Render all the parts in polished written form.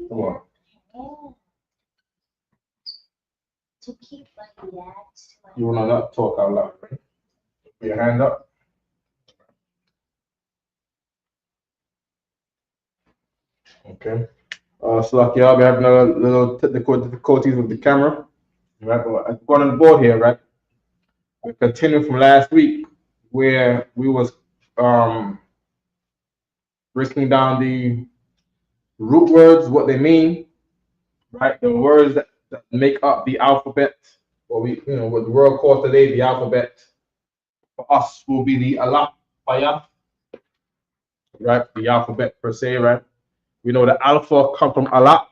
Come on. To keep like that. You wanna not talk out loud, right? Put your hand up. Okay. So like yeah, we have another little technical difficulties with the camera. Right, but I'm going on the board here, right? We continue from last week where we was um breaking down the root words, what they mean, right? The words that make up the alphabet, what we what the world calls today the alphabet. For us will be the alphabet, right? The alphabet per se, right? We know the alpha come from alap,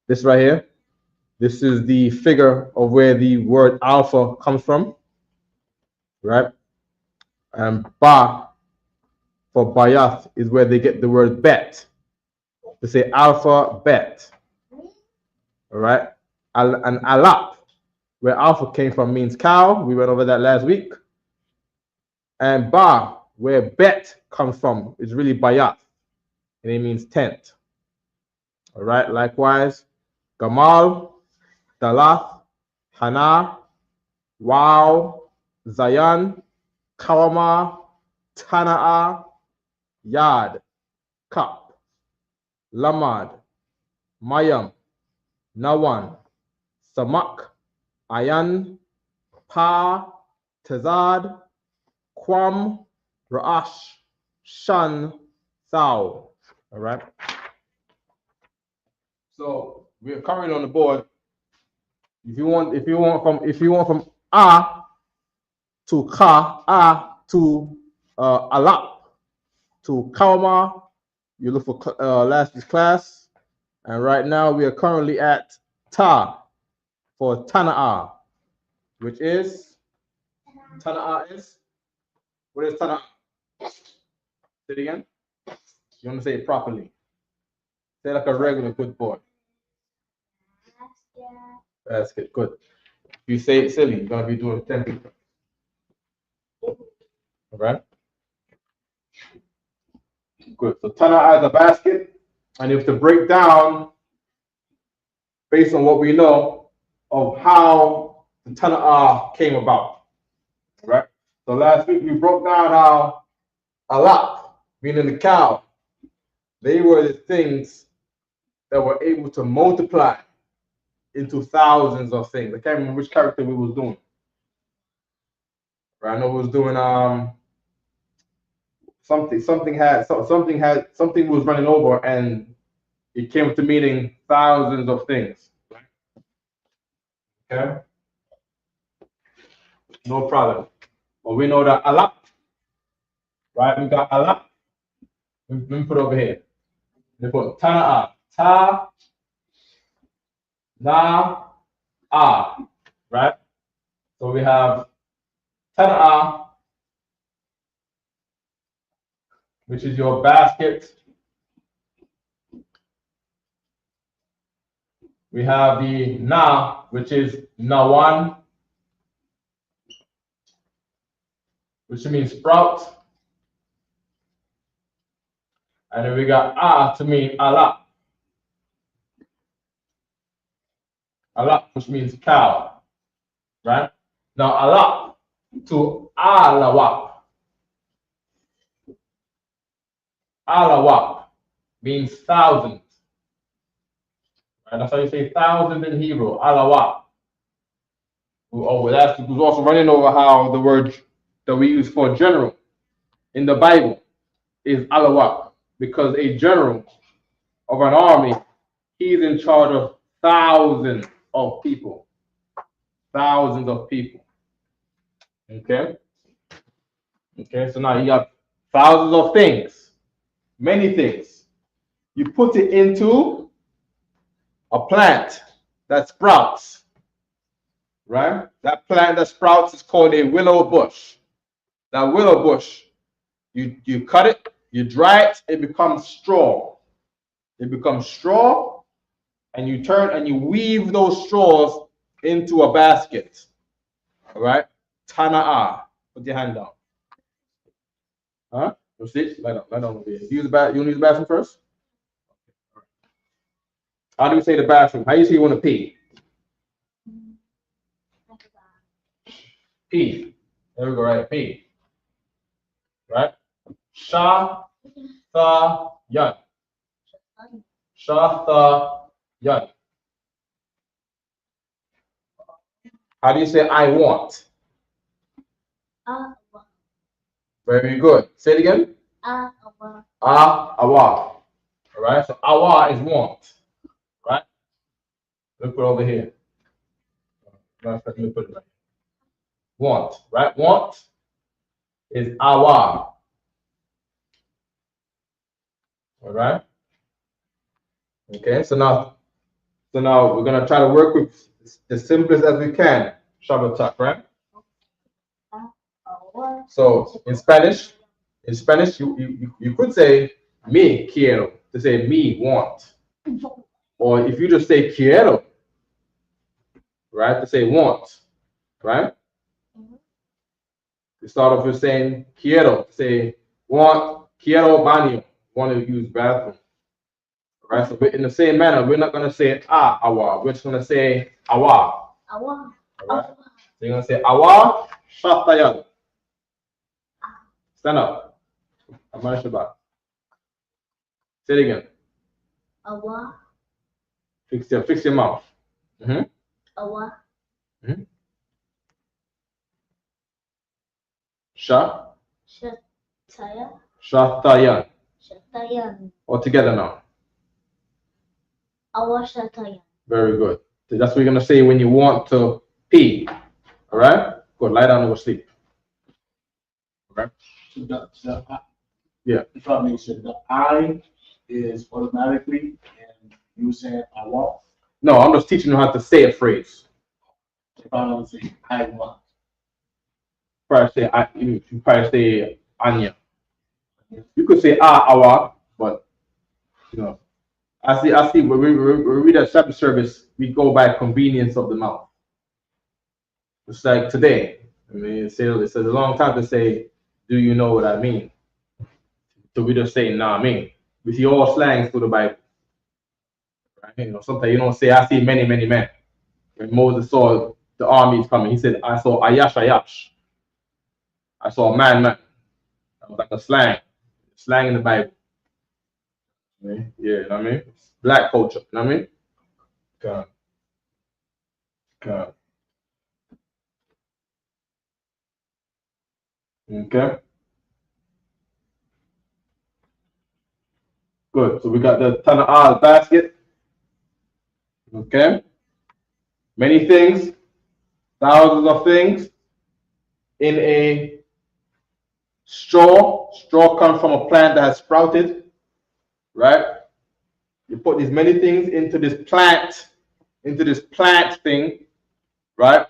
this right here. This is the figure of where the word alpha comes from, right? And ba for bayath is where they get the word bet. They say alpha bet. All right. And alap, where alpha came from, means cow. We went over that last week. And ba, where bet comes from, is really bayath. And it means tent. All right. Likewise, gamal, dalath, hana, wow, zayan, kawama, tana'a, yad, kap, lamad, mayam, nawan, samak, ayan, pa, tazad, kwam, ra'ash, shan, thou. All right. So we're currently on the board. If you want from a to ka, a to alap to kawama, you look for last week's class. And right now we are currently at ta for tana'a, which is tana'a is what is tana'a? Say it again. You want to say it properly. Say it like a regular good boy. Basket, good. If you say it silly, you're gonna be doing 10 people. All right. Good. So tana'a is a basket, and you have to break down based on what we know of how the tana'a came about. All right. So last week we broke down how alap, meaning the cow, they were the things that were able to multiply into thousands of things. I can't remember which character we was doing. Right? I know we was doing something was running over and it came to meaning thousands of things. Okay? No problem. But we know that alap, right? We got alap. Let me put it over here. They put tana'a. Ta na a, right? So we have tana'a, which is your basket. We have the na, which is nawan, which means sprout. And then we got a to mean alap. Alap, which means cow. Right? Now alap to alawap. Alawap means thousand. Right? That's how you say thousand in Hebrew. Alawap. That was also running over how the word that we use for general in the Bible is alawap, because a general of an army, he's in charge of thousands of people. Thousands of people. Okay? Okay, so now you got thousands of things, many things. You put it into a plant that sprouts, right? That plant that sprouts is called a willow bush. That willow bush, you cut it, you dry it, it becomes straw. It becomes straw, and you turn and you weave those straws into a basket. All right? Tana'a. Put your hand down. Huh? Go sit. Lie down over here. You use the bathroom first? How do you say the bathroom? How do you say you want to pee? I forgot. Pee. There we go, right? Pee. Right? Sha, tha, yan. Sha, tha, yan. How do you say I want? Awa. Very good. Say it again. Awa. Awa. All right. So awa is want. Right. Look it over here. Let me put it right. Want. Right. Want is awa. All right. Okay. So now we're gonna try to work with the simplest as we can. Shabbatak, right? Awa. So in Spanish, you could say me quiero to say me want, or if you just say quiero, right, to say want, right? You start off with saying quiero, to say want, quiero baño, want to use bathroom, right? So in the same manner, we're not gonna say awa, we're just gonna say awa, Awa. right? So you're gonna say awa shatayad. Stand up. Amar Shabbat. Say it again. Awa. Fix your mouth. Awa. Sha. Shataya. Shatayan. Shatayan. All together now. Awa shatayan. Very good. So that's what you're gonna say when you want to pee. All right. Good. Lie down and go sleep. Okay. So Yeah. if I make sure the I is automatically, and you said I want. No, I'm just teaching you how to say a phrase. If I don't say I want, You probably say Anya. You could say awa, but you know, I see. When we read a Sabbath service, we go by convenience of the mouth. It's like today. I mean, it's a long time to say, "Do you know what I mean?" So we just say, "Nah, I mean." We see all slangs through the Bible. Right? You know, sometimes you don't say, "I see many, many men." When Moses saw the armies coming, he said, "I saw Ayash, Ayash." I saw a man, man. That was like a slang in the Bible. Yeah, you know what I mean? It's black culture, you know what I mean? God. God. Okay. Good. So we got the Tana'al basket. Okay. Many things, thousands of things in a straw. Straw comes from a plant that has sprouted, right? You put these many things into this plant thing, right?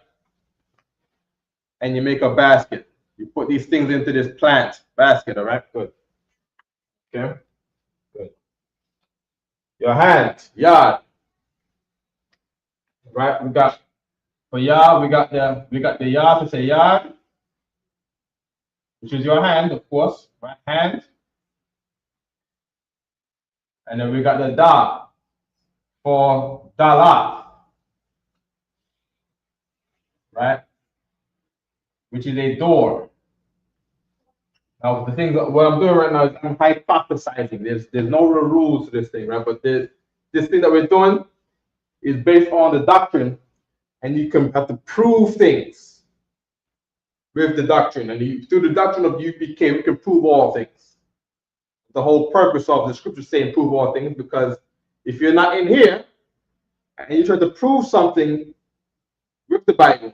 And you make a basket. You put these things into this plant basket, all right? Good. Okay. Good. Your hand, yard, right? We got for yard, we got the yard to say yard, which is your hand, of course, right? Hand. And then we got the da for dalat, right? Which is a door. Now the thing that what I'm doing right now is I'm hypothesizing. There's no real rules to this thing, right? But this thing that we're doing is based on the doctrine, and you can have to prove things with the doctrine. And through the doctrine of UPK, we can prove all things. The whole purpose of the scripture saying prove all things, because if you're not in here and you try to prove something with the Bible,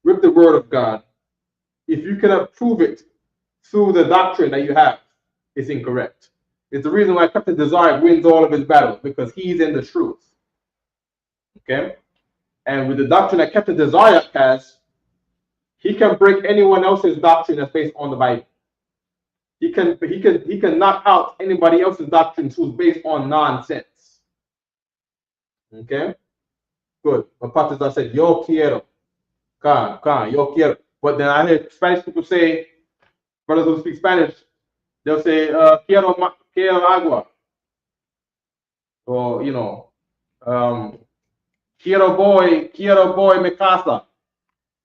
with the word of God, if you cannot prove it through the doctrine that you have, it's incorrect. It's the reason why Captain Desire wins all of his battles, because he's in the truth. Okay? And with the doctrine that Captain Desire has, he can break anyone else's doctrine that's based on the Bible. He can knock out anybody else's doctrines who's based on nonsense. Okay? Good. But Pastor said, yo quiero. Yo quiero. But then I hear Spanish people say, brothers who speak Spanish, they'll say, quiero agua. Or, you know, Quiero boy, mi casa.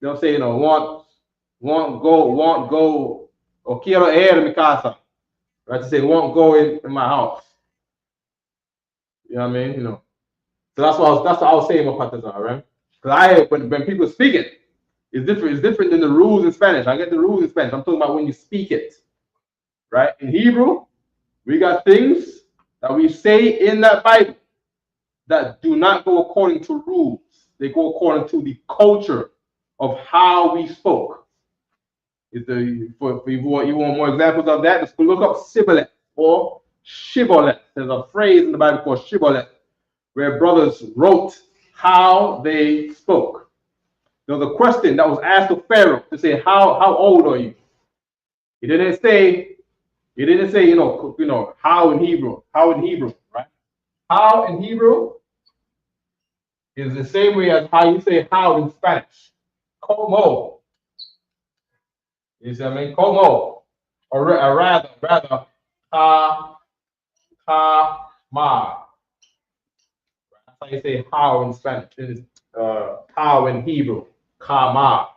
They'll say, want go, or quiero ir mi casa. Right? To say, won't go in my house. You know what I mean? So that's what I was saying about Patazar, right? Because when people speak it, it's different than the rules in Spanish. I get the rules in Spanish. I'm talking about when you speak it. Right? In Hebrew, we got things that we say in that Bible that do not go according to rules. They go according to the culture of how we spoke. If you want more examples of that, just look up Sibboleth or Shibboleth. There's a phrase in the Bible called Shibboleth where brothers wrote how they spoke. There was a question that was asked to Pharaoh to say, how old are you? He didn't say, how in Hebrew. How in Hebrew, right? How in Hebrew is the same way as how you say how in Spanish. Como. You see what I mean? Como. Or rather, ma. That's how you say how in Spanish. It is how in Hebrew. Kama.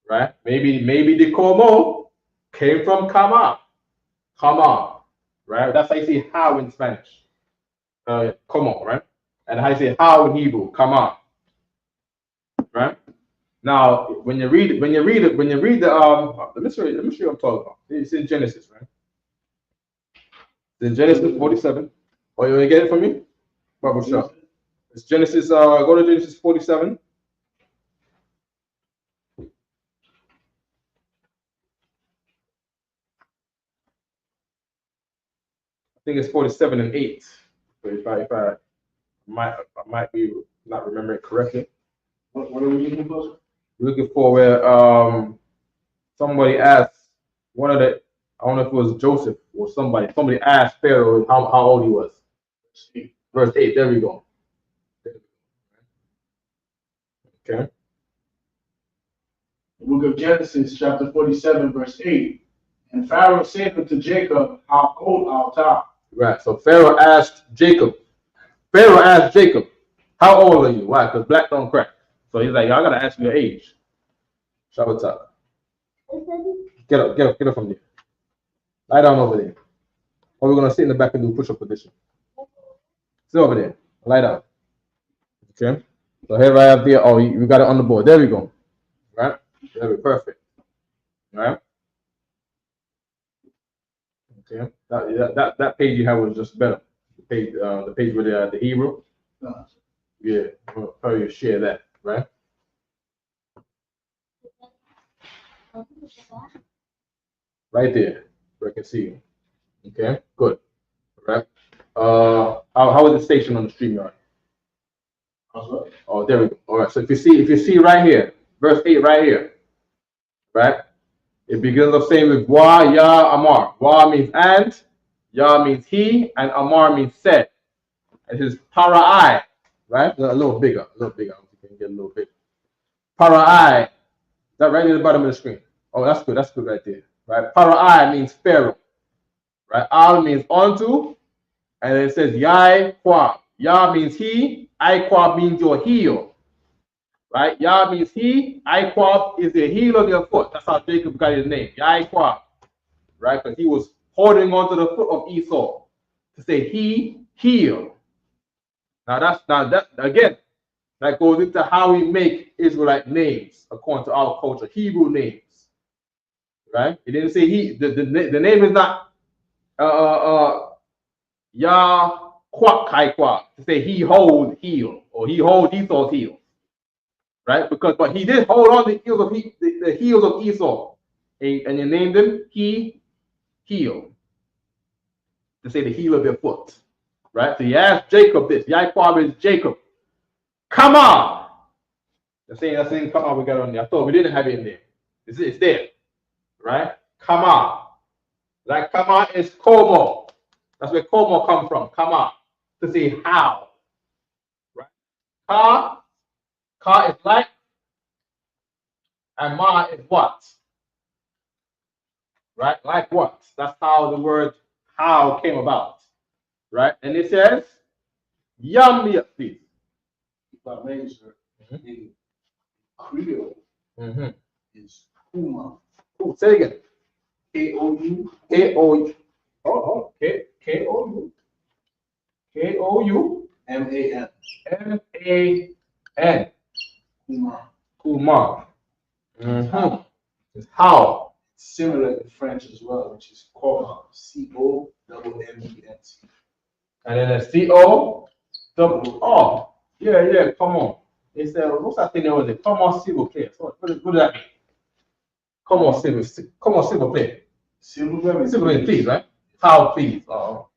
Right? Maybe the como came from kama. Kama. Right? That's how you say how in Spanish. Como, right? And how you say how in Hebrew. Kama. Right? Now, when you read the let me show you what I'm talking about. It's in Genesis, right? It's in Genesis 47. Oh, you want to get it from me? Bible shop. It's Genesis. Go to Genesis 47. I think it's 47 and 8. If I might be not remembering correctly. What are we looking for? We're looking for where somebody asked one of the, I don't know if it was Joseph or somebody asked Pharaoh how old he was. Verse 8, there we go. Okay. The book of Genesis, chapter 47, verse 8. And Pharaoh said unto Jacob, how old art thou? Right. So Pharaoh asked Jacob, how old are you? Why? Because black don't crack. So he's like, I gotta ask you your age. Shabbat. Get up from there. Lie down over there. Or we're gonna sit in the back and do push-up position. Sit over there. Lie down. Okay. So here right up there. Oh, you got it on the board. There we go. Right? There we go. Perfect. Right? Okay. That page you have was just better. The page with the Hebrew. Yeah. I'll probably share that. Right? Right there. So I can see you. Okay. Good. Right. How is the station on the StreamYard? Oh, there we go. All right. So if you see right here, verse 8 right here, right? It begins of saying with wa, ya, amar. Wa means and, ya means he, and amar means said. And his para-I, right? A little bigger. You can get a little bigger. Para-I, that right near the bottom of the screen. Oh, that's good right there. Right? Para-I means Pharaoh. Right? Al means unto, and then it says Yai Kwa. Ya means he, I Kwa means your heel. Right? Ya means he, I Kwa is the heel of your foot. That's how Jacob got his name. Yai Kwa. Right? Because he was holding onto the foot of Esau to say he heel. Now that again, that goes into how we make Israelite names according to our culture, Hebrew names. Right? It didn't say he. The name is not Yah Kwak Kai Kwak to say he hold heel or he hold Esau's heel. Right? But he did hold on the heels of the heels of Esau. And you named him he heel. To say the heel of your foot. Right? So you ask Jacob this. Yaquab is Jacob. Come on. The same come on we got on there. I thought we didn't have it in there. It's there. Right? Come on. Like come on is como. That's where como come from. Come on. To say how. Right? Ka is like. And ma is what? Right? Like what? That's how the word how came about. Right? And it says, Yamya, please. If I may, sir, in Creole is Kuma. Ooh, say it again. K-O-U. K-O-U. Oh, K-O-U. K-O-U. M-A-N. M-A-N. Kuma. Kumar. It's how. Similar in French as well, which is Koma. C-O-M-M-E-N-T. And then the C-O. Oh, yeah, come on. It's what's that thing that was it? Come on, civil play. So what does that mean? Come on, civil play. Civil play, please, right? How, please? Oh.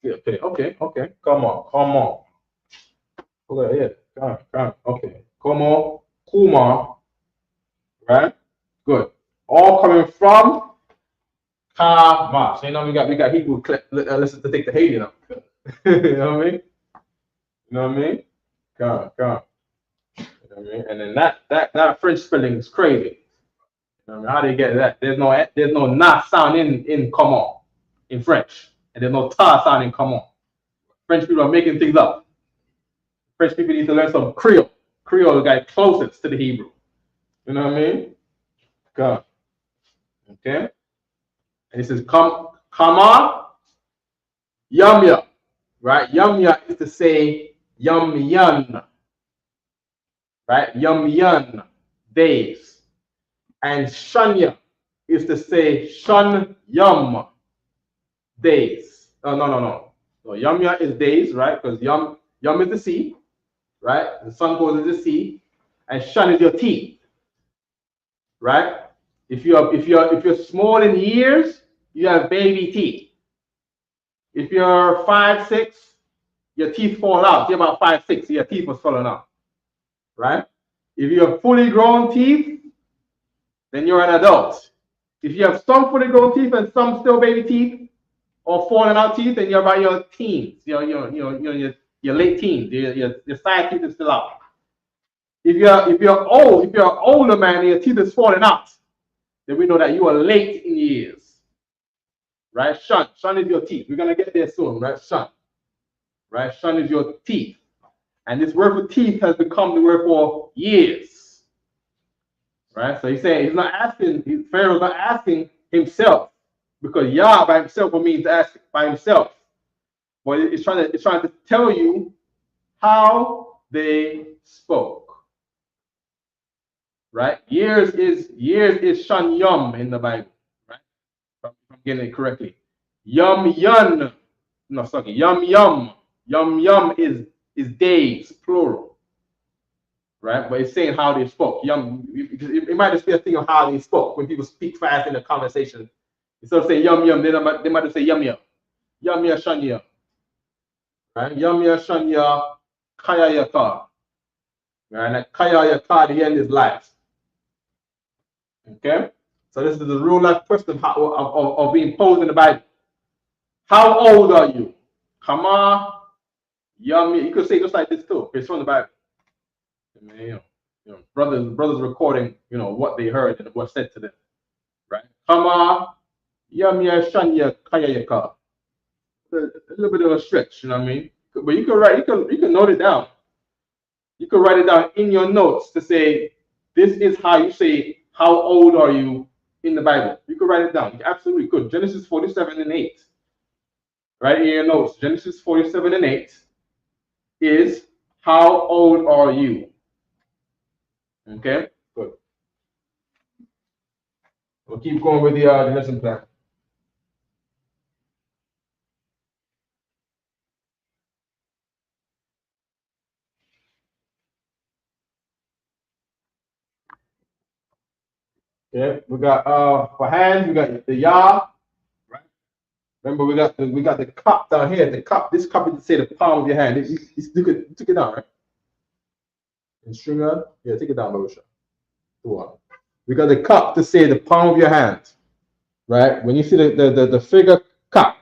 Okay. Come on. Okay, yeah. Come on. Okay. Come on, Kumar. Right? Good. All coming from Kama. So you know we got Hebrew. Let's take the Haiti now. You know what I mean? Come. You know what I mean? And then that French spelling is crazy. You know what I mean? How do you get that? There's no na sound in come on in French, and there's no ta sound in come on. French people are making things up. French people need to learn some Creole. Creole is the guy closest to the Hebrew. You know what I mean? Come. Okay. And it says kama yamya. Right? Yamya is to say yamyan. Right? Yamyan, days. And shanya is to say shun yum, days. No. So yamya is days, right? Because yum is the sea, right? The sun goes into the sea, and shun is your teeth, right? If you're small in years, you have baby teeth. If you're 5, 6, your teeth fall out. You're about 5, 6, your teeth was falling out, right? If you have fully grown teeth, then you're an adult. If you have some fully grown teeth and some still baby teeth or falling out teeth, then you're about your teens, your late teens. Your side teeth is still out. If you're old, if you're an older man and your teeth is falling out, then we know that you are late in years. Right? Shun is your teeth. We're gonna get there soon, right? Shun. Right? Shun is your teeth. And this word for teeth has become the word for years. Right? So he's saying Pharaoh's not asking himself, because Yah by himself will mean to ask by himself. But it's trying to tell you how they spoke. Right? Years is shan yum in the Bible. Right? If I'm getting it correctly. Yum yum. No, sorry. Yum yum. Yum yum is days, plural. Right? But it's saying how they spoke. Yum. It might just be a thing of how they spoke. When people speak fast in a conversation, instead of saying yum yum, they might just say yum yum. Yum yum shan yum. Right? Yum yum shan yum kaya yaka. Right? And that kaya yaka, the end is life. Okay? So this is the real life question of being posed in the Bible. How old are you? Kama yummy. You could say just like this too. It's from the Bible. You know, brothers recording, what they heard and what said to them. Right? Kama yumya shanya kayayaka. A little bit of a stretch, you know what I mean? But you can note it down. You can write it down in your notes to say, this is how you say, how old are you in the Bible? You could write it down. You absolutely could. Genesis 47 and 8. Right in your notes. Genesis 47 and 8 is, how old are you? Okay, good. We'll keep going with the lesson plan. Okay, we got for hands, we got the Yah. Right? Remember, we got the cup down here. The cup, this cup is to say the palm of your hand. You took it down, right? And string up. Yeah, take it down, Marusha. We got the cup to say the palm of your hand. Right? When you see the figure cup,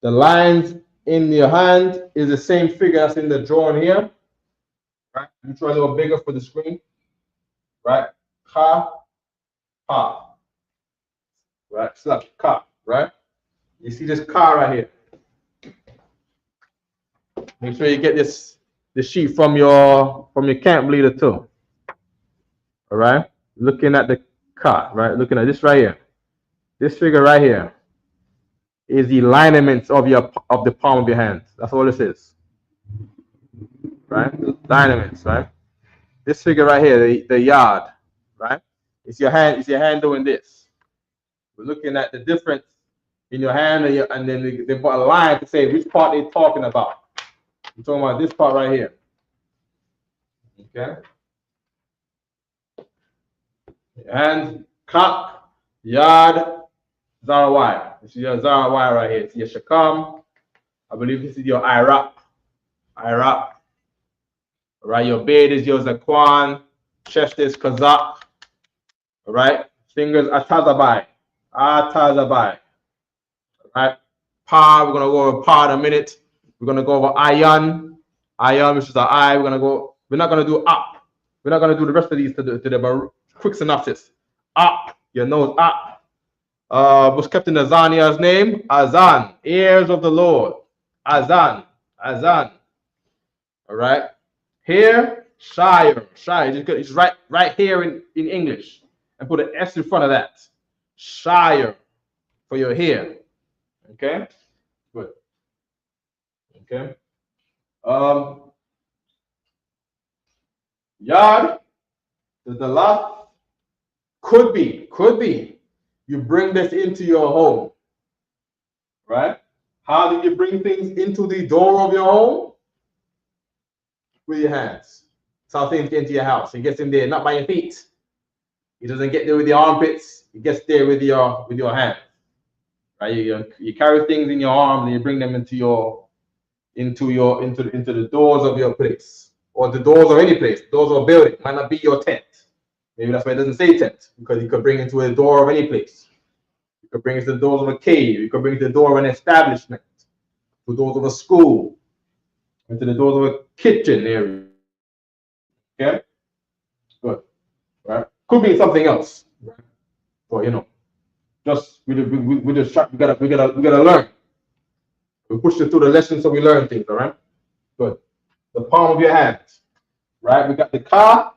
the lines in your hand is the same figure that's in the drawing here. Right? You try a little bigger for the screen. Right? Ka, pa. Right? So that's ka, right? You see this car right here. Make sure you get the sheet from your camp leader too. All right. Looking at the cut, right? Looking at this right here. This figure right here is the lineaments of the palm of your hand. That's all this is. Right? Lineaments, right? This figure right here, the yard, right? It's your hand doing this. We're looking at the difference in your hand and then they put a line to say which part they're talking about. We're talking about this part right here. Okay? And clock, yard, Zarawai. This is your Zarawai right here. It's your Shakam. I believe this is your Iraq. Right, your beard is your Zakwan. Chest is Kazakh. Right? Fingers Atazabai. Right? Pa, we're gonna go over Pa in a minute. We're gonna go over Ayan, which is our eye. We're not gonna do up. We're not gonna do the rest of these to the quick synopsis. Up, your nose up. Was kept in Azania's name. Azan, ears of the Lord. Azan. All right. Here, Shire. It's right here in English. And put an S in front of that. Shire for your hair. Okay? Good. Okay. Yard, the last could be you bring this into your home. Right? How do you bring things into the door of your home? With your hands. That's how things get into your house. It gets in there not by your feet. It doesn't get there with your armpits. It gets there with your hands. Right? You carry things in your arms and you bring them into the doors of your place, or the doors of any place. Doors of a building. Might not be your tent. Maybe that's why it doesn't say tent, because you could bring it to a door of any place. You could bring it to the doors of a cave. You could bring it to the door of an establishment, to the doors of a school, into the doors of a kitchen area. Okay, good. Right? Could be something else. But just we gotta learn. We push it through the lessons so we learn things. All right. Good. The palm of your hand. Right. We got the car.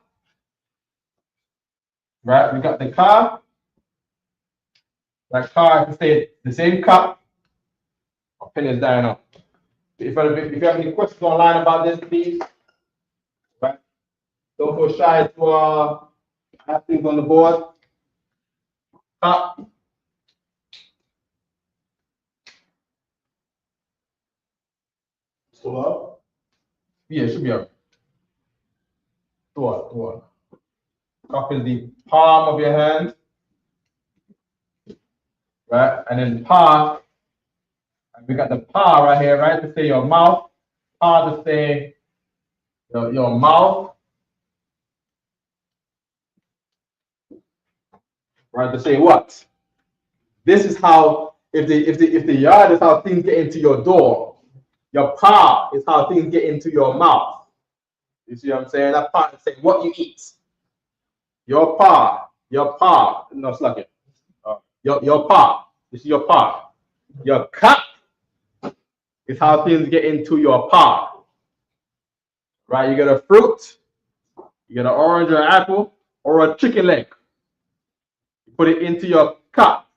Right. We got the car. That car, I can say the same cup. Our pen is dying up. If you have any questions online about this, please. Right. Don't go shy to have things on the board. Cup. Still up? Yeah, it should be up. What? Cup is the palm of your hand. Right? And then pa. We got the pa right here, right? To say your mouth. Pa to say your mouth. Right? To say what? This is how, if the yard is how things get into your door, your pa is how things get into your mouth. You see what I'm saying? That part is saying what you eat. Your pa, no, it's like it. Your pa, this is your pa. Your cup is how things get into your pa. Right? You get a fruit, you get an orange or an apple, or a chicken leg. You put it into your cup.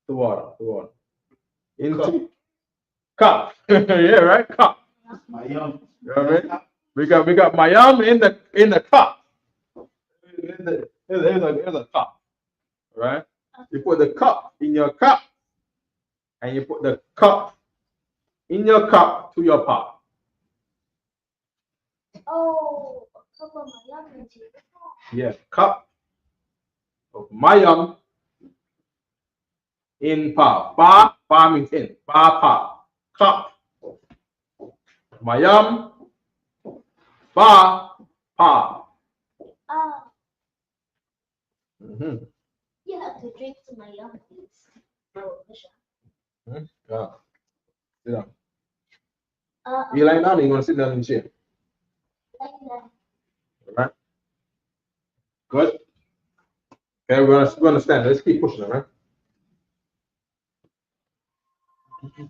The water. Into cup. Yeah, right? Cup. My young. You know what I mean? We got Mayam in the cup. Here's a cup. Right? You put the cup in your cup, and you put the cup in your cup to your pot. Oh, a cup of Mayam into the cup. Yeah, cup of Mayam in pa. Pa means in. Pa. Cup. Mayam. Pa. You have to drink some Mayam, please. Oh, Lisha. Yeah. Sit down. You lying down, or you want to sit down in the chair? Like that. All right. Good. Okay, we're gonna stand. Let's keep pushing, all right? Okay,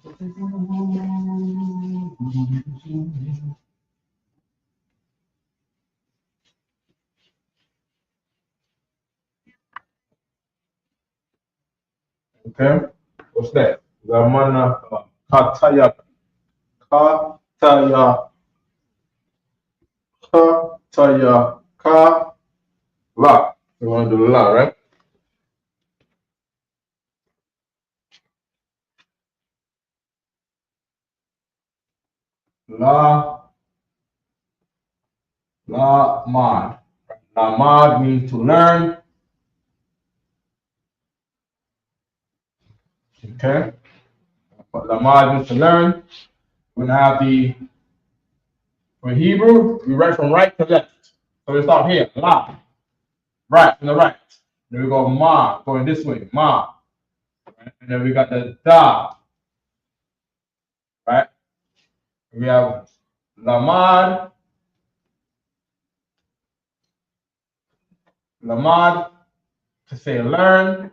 what's that? Lamana Kataya Kataya Kataya Ka La. We want to do La, right? La Mad. La Mad means to learn. Okay, but La Mad means to learn. We're gonna have the for Hebrew, we write from right to left. So we start here, La, right from the right. Then we go Ma, going this way, Ma. Right? And then we got the Da, right? We have Lamad, Lamad to say learn.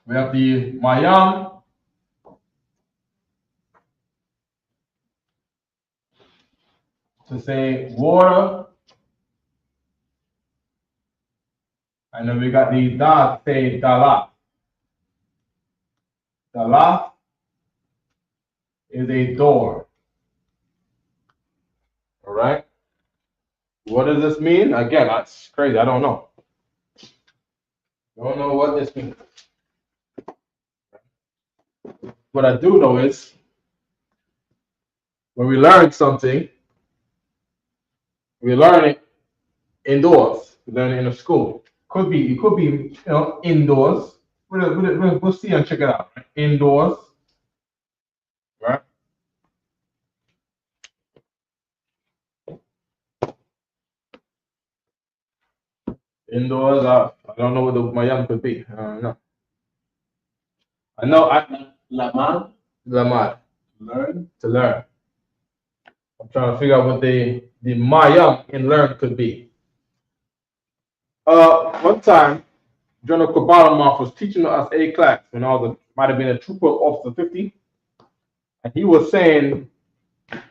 We have the Mayam to say water. And then we got the Da to say Dala. Dala is a door. All right. What does this mean? Again, that's crazy. I don't know. I don't know what this means. What I do know is when we learn something, we learn it indoors. We learn it in a school. It could be, indoors. We'll see and check it out. Right? Indoors, right? Indoors. I don't know what my young could be. I don't know. I know. Lamad. Lamad. Learn. To learn. I'm trying to figure out what the Mayam in learn could be. One time, General Kabbalah was teaching us a class when might have been a trooper officer 50, and he was saying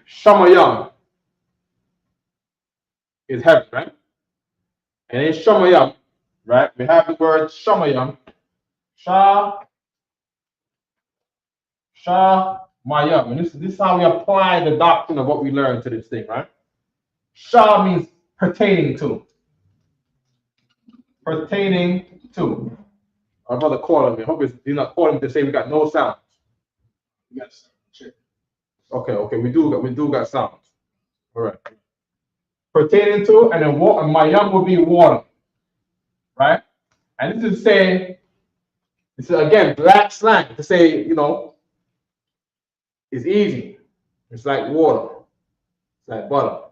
Shamayam is heaven, right? And in Shamayam, right, we have the word Shamayam, Mayam, and this is how we apply the doctrine of what we learn to this thing, right? Sha means pertaining to. Pertaining to. Our brother called him. I hope he's not calling to say we got no sound. Yes. Check. Okay, we do got sound. All right. Pertaining to, and then water, Mayam will be water, right? And this is again black slang to say, it's easy. It's like water. It's like butter.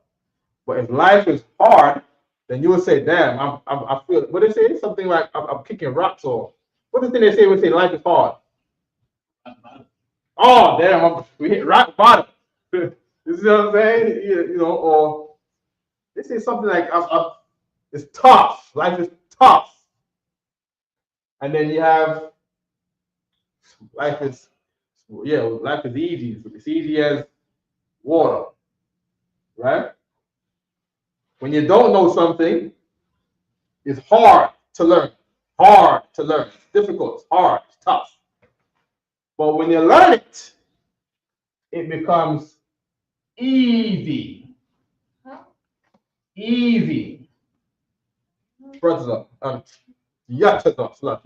But if life is hard, then you would say, damn, I feel, what they say? Something like I'm kicking rocks, or what the thing they say when they say life is hard? Oh, damn, we hit rock bottom. You see what I'm saying? Or they say something like, it's tough. Life is tough. And then you have, life is easy. It's easy as water, right? When you don't know something, it's hard to learn. Hard to learn. It's difficult. It's hard. It's tough. But when you learn it, it becomes easy. Easy. Brother, Yatata.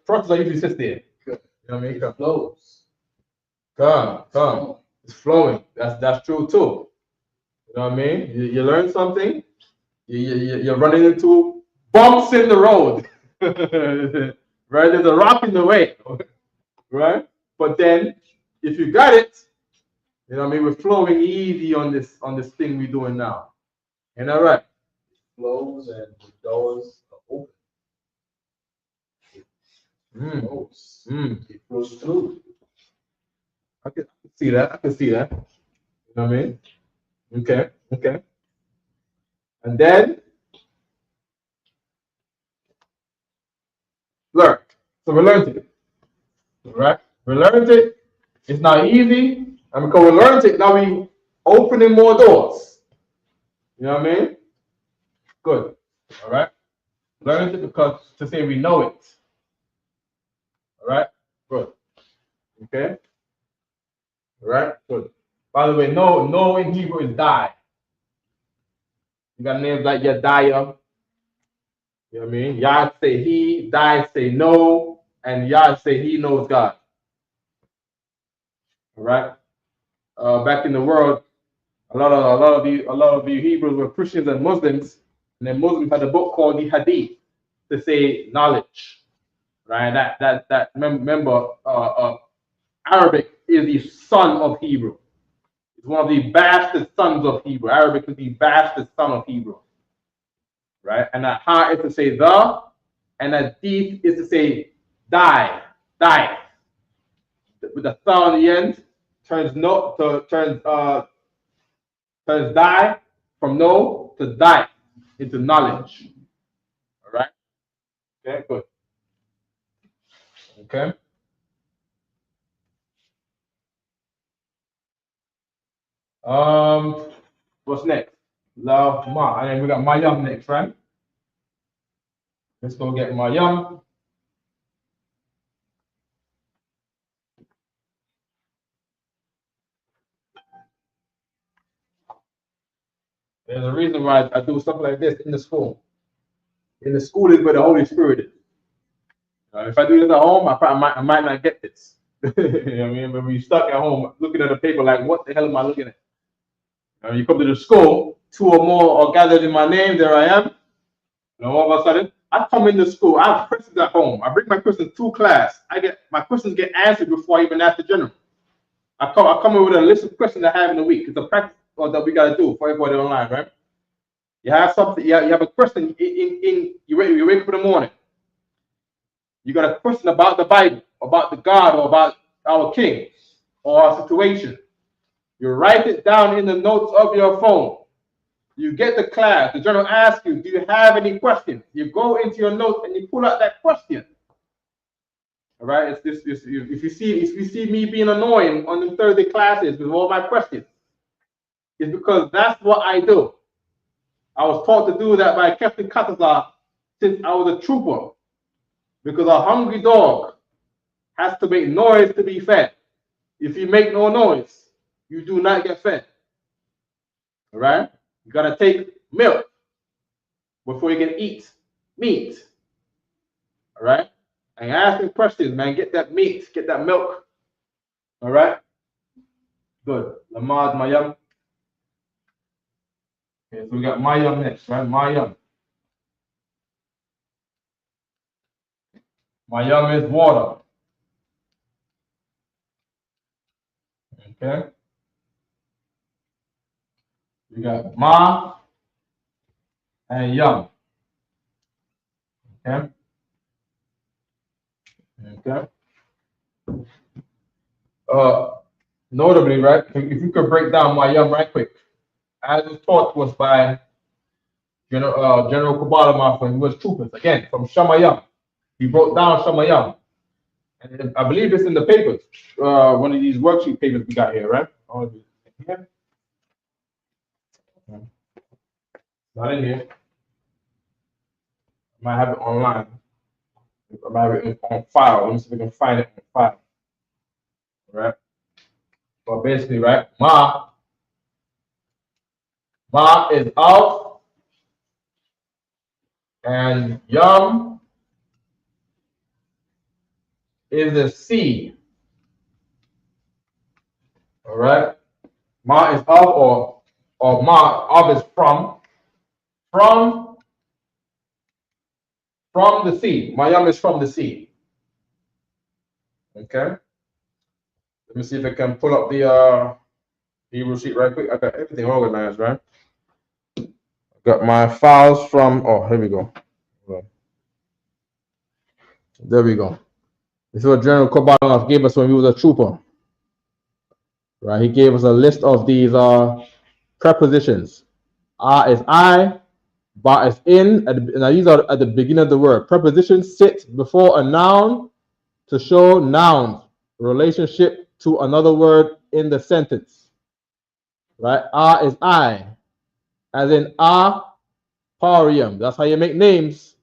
Brother usually sits there. You know what I mean? It flows. Come. It's flowing. That's true too. You know what I mean? You learn something, you're running into bumps in the road. Right? There's a rock in the way. Right? But then if you got it, you know what I mean, we're flowing easy on this thing we're doing now. And all right. Flows and the doors are open. It flows through. I can see that. You know what I mean? Okay. And then learn. So we learned it. Right? We learned it. It's not easy. And because we learned it, now we opening more doors. You know what I mean? Good. All right. Learned it because to say we know it. All right. Good. Okay. All right. Good. By the way, no in Hebrew is die. You got names like Yadiah. You know what I mean? Yah say he, die say no, and Yah say he knows God. All right. Back in the world, a lot of you Hebrews were Christians and Muslims, and then Muslims had a book called the Hadith to say knowledge, right? That remember, Arabic is the son of Hebrew. It's one of the bastard sons of Hebrew. Arabic is the bastard son of Hebrew, right? And that ha is to say the, and that deed is to say die. With the th on the end turns no to turns die from no to die into knowledge. All right. Okay. Good. Okay. What's next? Love Ma, and then we got Mayam next, right? Let's go get Mayam. There's a reason why I do stuff like this in the school. In the school is where the Holy Spirit is. If I do this at home, I might not get this. You know what I mean? But when you're stuck at home looking at a paper like, what the hell am I looking at? You come to the school, two or more are gathered in my name, there I am. And all of a sudden, I come into school, I have questions at home. I bring my questions to class. My questions get answered before I even ask the general. I come in with a list of questions I have in the week. It's a practice that we got to do for everybody online, right? You have something, you have a question you wake up in the morning. You got a question about the Bible, about the God, or about our King, or our situation. You write it down in the notes of your phone. You get to class. The journal asks you, do you have any questions? You go into your notes and you pull out that question. All right. If you see me being annoying on the Thursday classes with all my questions, it's because that's what I do. I was taught to do that by Captain Katazar since I was a trooper. Because a hungry dog has to make noise to be fed. If you make no noise, you do not get fed. All right? You got to take milk before you can eat meat. All right? And asking questions, man. Get that meat, get that milk. All right? Good. Lamad Mayam. Okay, so we got Mayam next, right? Mayam. Mayam is water. Okay? We got Ma and Yam. Okay? Okay? Notably, right? If you could break down Mayam right quick. As was taught to us by General Kubalama when he was troopers. Again, from Shamayam. He broke down Shamayam. And I believe it's in the papers. One of these worksheet papers we got here, right? Here? Not in here. I might have it online. I might have it on file. Let me see if we can find it on file. All right? But basically, right? Ma is out, and Yam is a seed. All right? Ma is of, or Ma of is from the sea. Mayam is from the sea. Okay. Let me see if I can pull up the Hebrew sheet right quick. I got everything organized, right? I got my files from. Oh, here we go. There we go. This is what General Kobanov gave us when we was a trooper. Right? He gave us a list of these prepositions. Is I. Ba is in. Now these are at the beginning of the word. Prepositions sit before a noun to show nouns relationship to another word in the sentence. Right? Is I, as in parium. That's how you make names.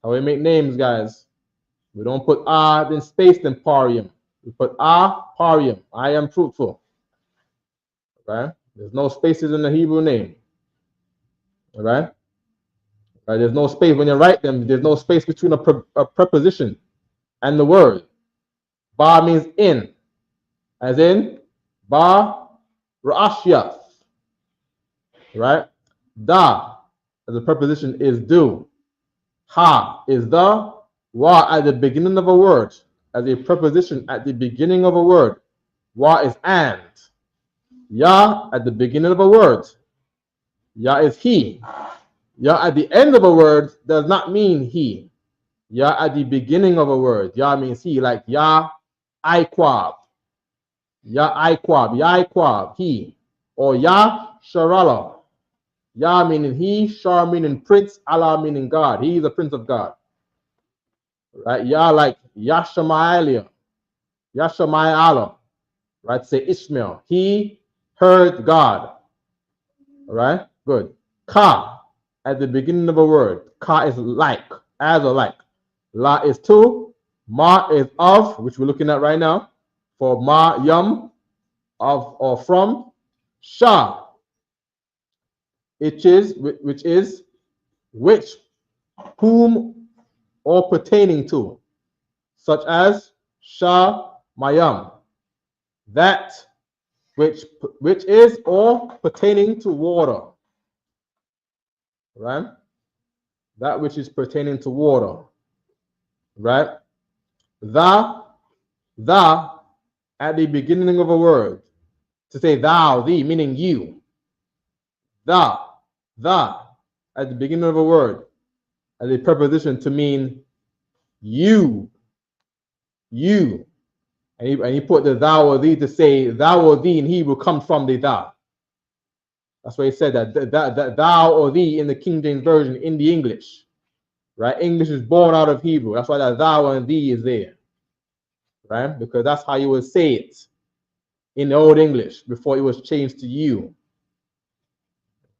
How we make names, guys. We don't put then space then parium. We put parium. I am fruitful. Right? There's no spaces in the Hebrew name. All right? Right? There's no space when you write them. There's no space between a preposition and the word. Ba means in, as in ba ra'ashyas. Right? Da as a preposition is do. Ha is the. Wa at the beginning of a word, as a preposition at the beginning of a word. Wa is and. Ya at the beginning of a word. Ya is he. Ya at the end of a word does not mean he. Ya at the beginning of a word. Ya means he, like ya iquab. Ya iquab, he. Or ya sharala. Ya meaning he, Shar meaning prince, Allah meaning God. He is the prince of God. Right? Ya like Yashamayala. Right? Say Ishmael. He heard God. All right? Good. Ka at the beginning of a word. Ka is like, as or like. La is to. Ma is of, which we're looking at right now. For ma yum, of or from. Sha, which is, whom, or pertaining to. Such as Sha mayam. That which is or pertaining to water. Right? That which is pertaining to water. Right? The at the beginning of a word. To say thou, thee, meaning you. The at the beginning of a word as a preposition to mean you. And he put the thou or thee to say thou or thee in Hebrew comes from the thou. That's why he said that thou or thee in the King James Version in the English. Right? English is born out of Hebrew. That's why that thou and thee is there. Right? Because that's how you would say it in the Old English before it was changed to you.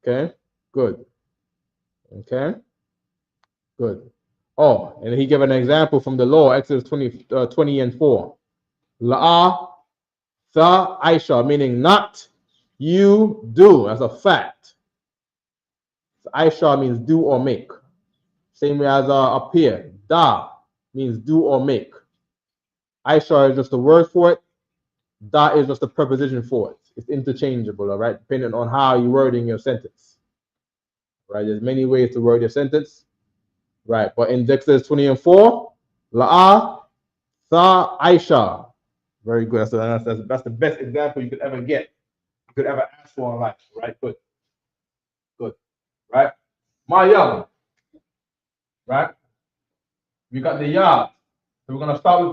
Okay? Good. Okay? Good. Oh, and he gave an example from the law, Exodus 20 and 4. La'a sa Aisha, meaning not you do, as a fact. Aisha means do or make. Same way as up here. Da means do or make. Aisha is just a word for it. Da is just a preposition for it. It's interchangeable, all right, depending on how you're wording your sentence. Right? There's many ways to word your sentence. Right, but in Exodus 20 and 4, La'a sa Aisha. Very good. That's the best example you could ever get. You could ever ask for in life. Right? Good. Good. Right? My yum. Right? We got the yard. So we're gonna start with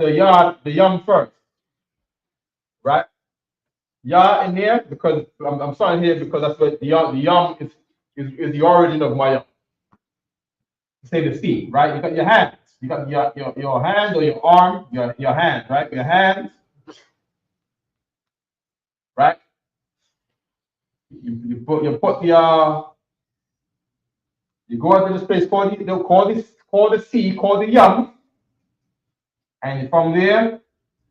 the yum first. Right? Ya in there because I'm starting here because that's what the yum is the origin of my yum. Say the C, right? You got your hands. You got your hand or your arm, your hand, right? Your hands. Right? You put the you go into this place called the sea, called the yum, and from there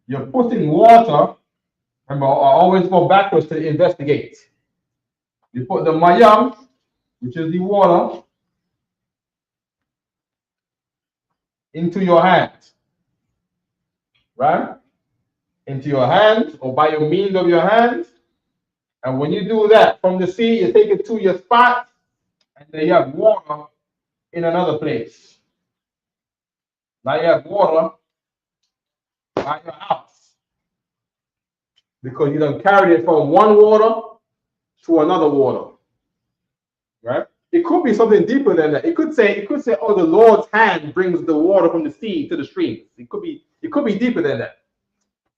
you're putting water. Remember, I always go backwards to investigate. You put the mayam, which is the water, into your hand, right? Into your hand or by your means of your hands. And when you do that from the sea, you take it to your spot, and then you have water in another place. Now you have water at your house because you done carried it from one water to another water, right? It could be something deeper than that. It could say, oh, the Lord's hand brings the water from the sea to the streams. It could be deeper than that.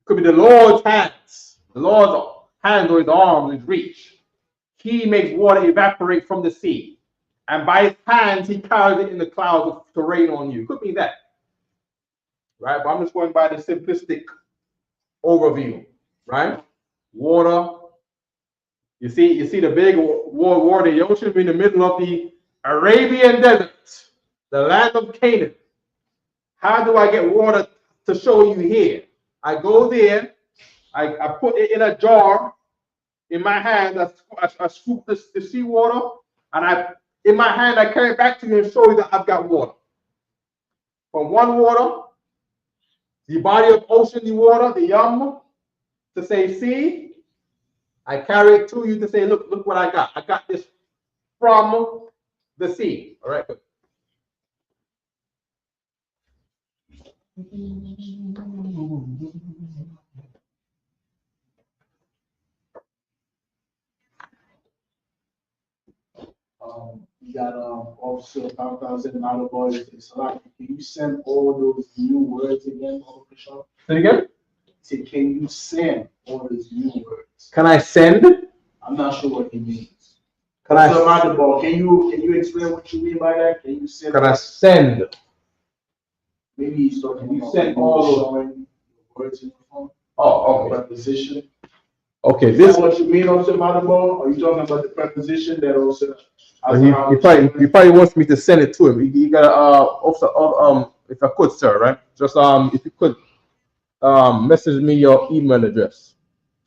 It could be the Lord's hands, the Lord's hand or his arm, his reach. He makes water evaporate from the sea, and by his hands he carries it in the clouds to rain on you. It could be that. right? But I'm just going by the simplistic overview, right? Water. You see the big water, the ocean in the middle of the Arabian desert, the land of Canaan. How do I get water to show you here? I go there, I put it in a jar in my hand, I scoop the seawater, and in my hand I carry it back to you and show you that I've got water. From one water, the body of ocean, the water, the yam, to say sea, I carry it to you to say, look what I got. I got this from the sea. All right, good. You got Officer 5,000 Malibu. It's a lot. Can you send all those new words again, Officer? Say it again? Say, can you send all those new words? Can I send? I'm not sure what he means. Can Officer Malibu, can you explain what you mean by that? Can you send? Can I send? Maybe he's talking. You send all showing words in the phone. Oh, okay. Preposition. Okay, Is that what you mean, Officer Malibu? Are you talking about the preposition that also? He probably wants me to send it to him. You got officer if I could, sir, right? Just if you could message me your email address.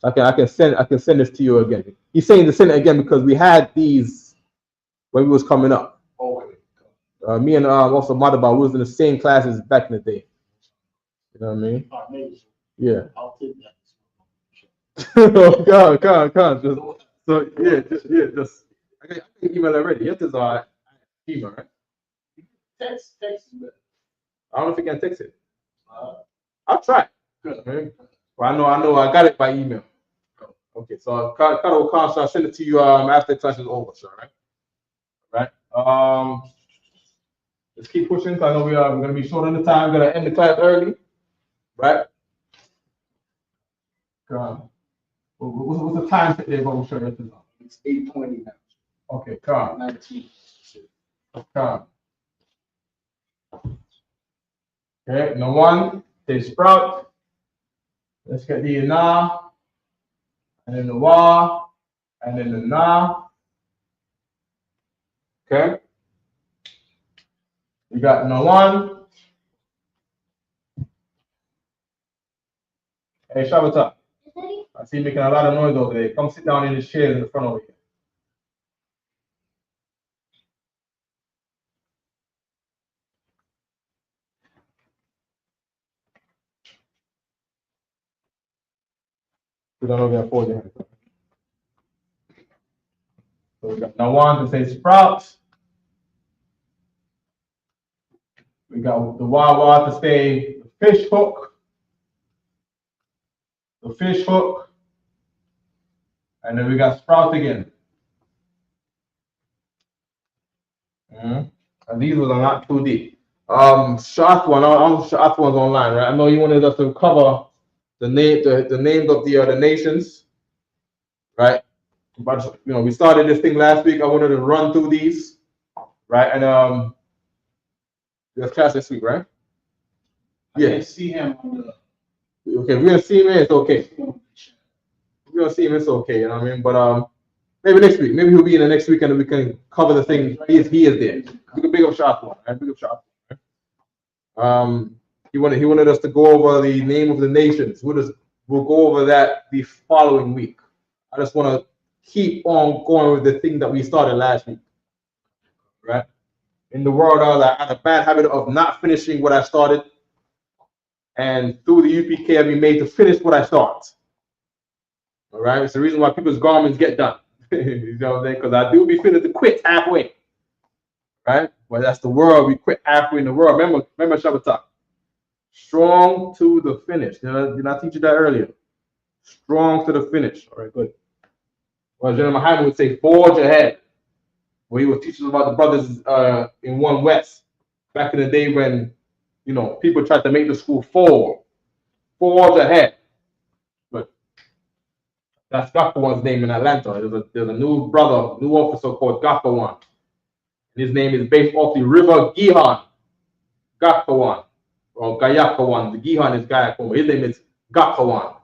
I can send this to you again. He's saying to send it again because we had these when we was coming up. Me and Officer Madaba was in the same classes back in the day. You know what I mean? Yeah. I'll take that. Oh, God. Just I got your email already. Yes, is our email, right? Text. I don't know if you can text it. I'll try. Good. Okay. Well, I know. I got it by email. Okay, so I'll send it to you after the class is over, sir. Right. Let's keep pushing. I know we're gonna be short on the time. We're gonna end the class early, right? What's the time today? But we'll show you. It's 8:20 now. Okay, come. 19. Come. Okay, no one. They sprout. Let's get the na, and then the wa, and then the na. Okay. We got no one. Hey, Shabata. I see you making a lot of noise over there. Come sit down in the chairs in the front over here. Sit down over there, fold your hands. So we got no one to say sprouts. We got the wawa to say the fish hook. The fish hook. And then we got sprout again. And these ones are not too deep. Shot one, I'm shot one's online, right? I know you wanted us to cover the names of the nations, right? But we started this thing last week. I wanted to run through these, right? And there's class this week, right? I can't see him on the. Okay, we're gonna see him. It's okay. We're gonna see him. It's okay. You know what I mean? But maybe next week. Maybe he'll be in the next week, and we can cover the thing. He is there. We can big up shot one. Right? Big up shot. Right? He wanted us to go over the name of the nations. We'll go over that the following week. I just want to keep on going with the thing that we started last week. Right? In the world, I had a bad habit of not finishing what I started. And through the UPK, I've been made to finish what I start. All right? It's the reason why people's garments get done. You know what I'm saying? Because I do be feeling to quit halfway. Right? Well, that's the world. We quit halfway in the world. Remember Shabbat. Strong to the finish. Did I teach you that earlier? Strong to the finish. All right, good. Well, General Muhammad would say, forge ahead. Where he was teaching about the brothers in One West. Back in the day when, people tried to make the school fall. Forge ahead. But that's Gaffawan's name in Atlanta. There's a new officer called Gaffawan. His name is based off the river Gihon. Gaffawan. or Gayakawan. The Gihan is Gayakawan. His name is Gakawan.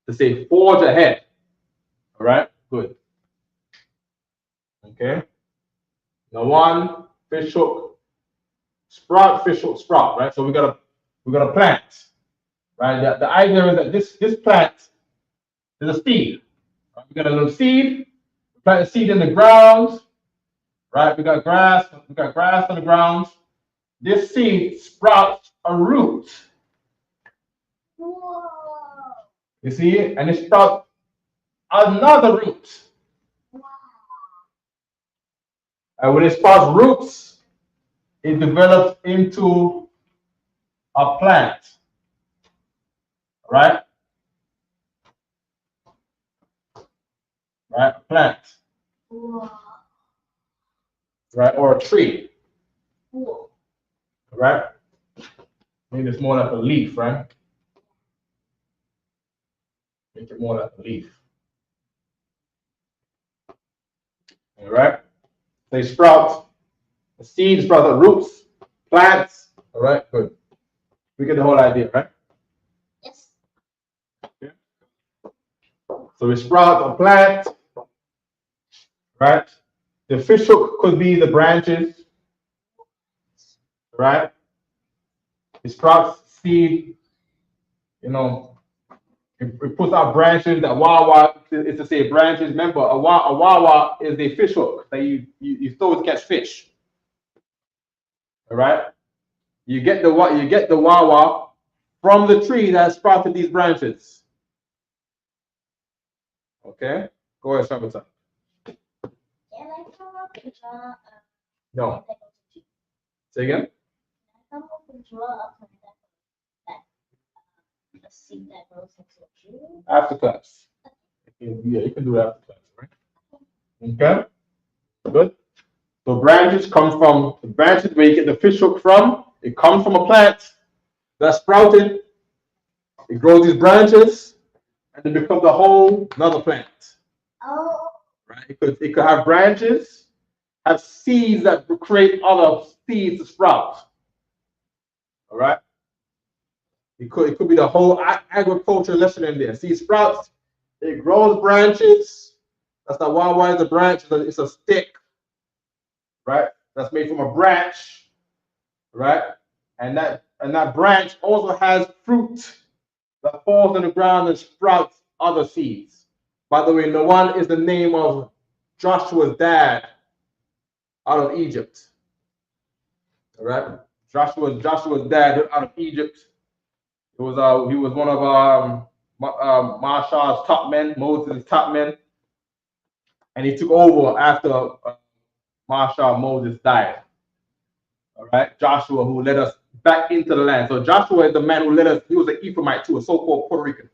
To say forge ahead. All right, good. Okay. Now one fish hook, sprout, fish hook, sprout. Right. So we got a plant. Right. The idea is that this plant is a seed. Right? We got a little seed. Plant a seed in the ground. Right. We got grass. We got grass on the ground. This seed sprouts a root. Whoa. You see it? And it sprouts another root. Wow. And when it sprouts roots, it develops into a plant. Right? Right? A plant. Whoa. Right? Or a tree. Whoa. Right? Maybe it's more like a leaf, right? Make it more like a leaf. All right? They sprout. The seeds sprout the roots, plants. All right? Good. We get the whole idea, right? Yes. Okay. So we sprout a plant, right? The fish hook could be the branches, right? It sprouts seed, you know, it puts out branches. That wawa is to say branches. Remember, a wawa is a fish hook that you throw to catch fish. All right? You get the wawa from the tree that sprouted these branches. Okay? Go ahead, Shabata. Can I come up and draw No. Say again? Can I come up and draw a plant that a seed that grows into a tree? After class. Yeah, you can do that after class, right? Okay? Good. So branches come from the branches where you get the fish hook from. It comes from a plant that's sprouted. It grows these branches and it becomes a whole another plant. Oh. Right? It could have branches, have seeds that create other seeds to sprout. All right. It could be the whole agriculture lesson in there. See, sprouts, it grows branches. That's not why is a branch. It's a stick, right? That's made from a branch, right? And that branch also has fruit that falls on the ground and sprouts other seeds. By the way, Nawan is the name of Joshua's dad out of Egypt. All right, Joshua's dad out of Egypt. He was one of Mashah's top men, Moses' top men, and he took over after Moses died. All right, Joshua, who led us back into the land. So Joshua is the man who led us. He was an Ephraimite too, a so-called Puerto Rican.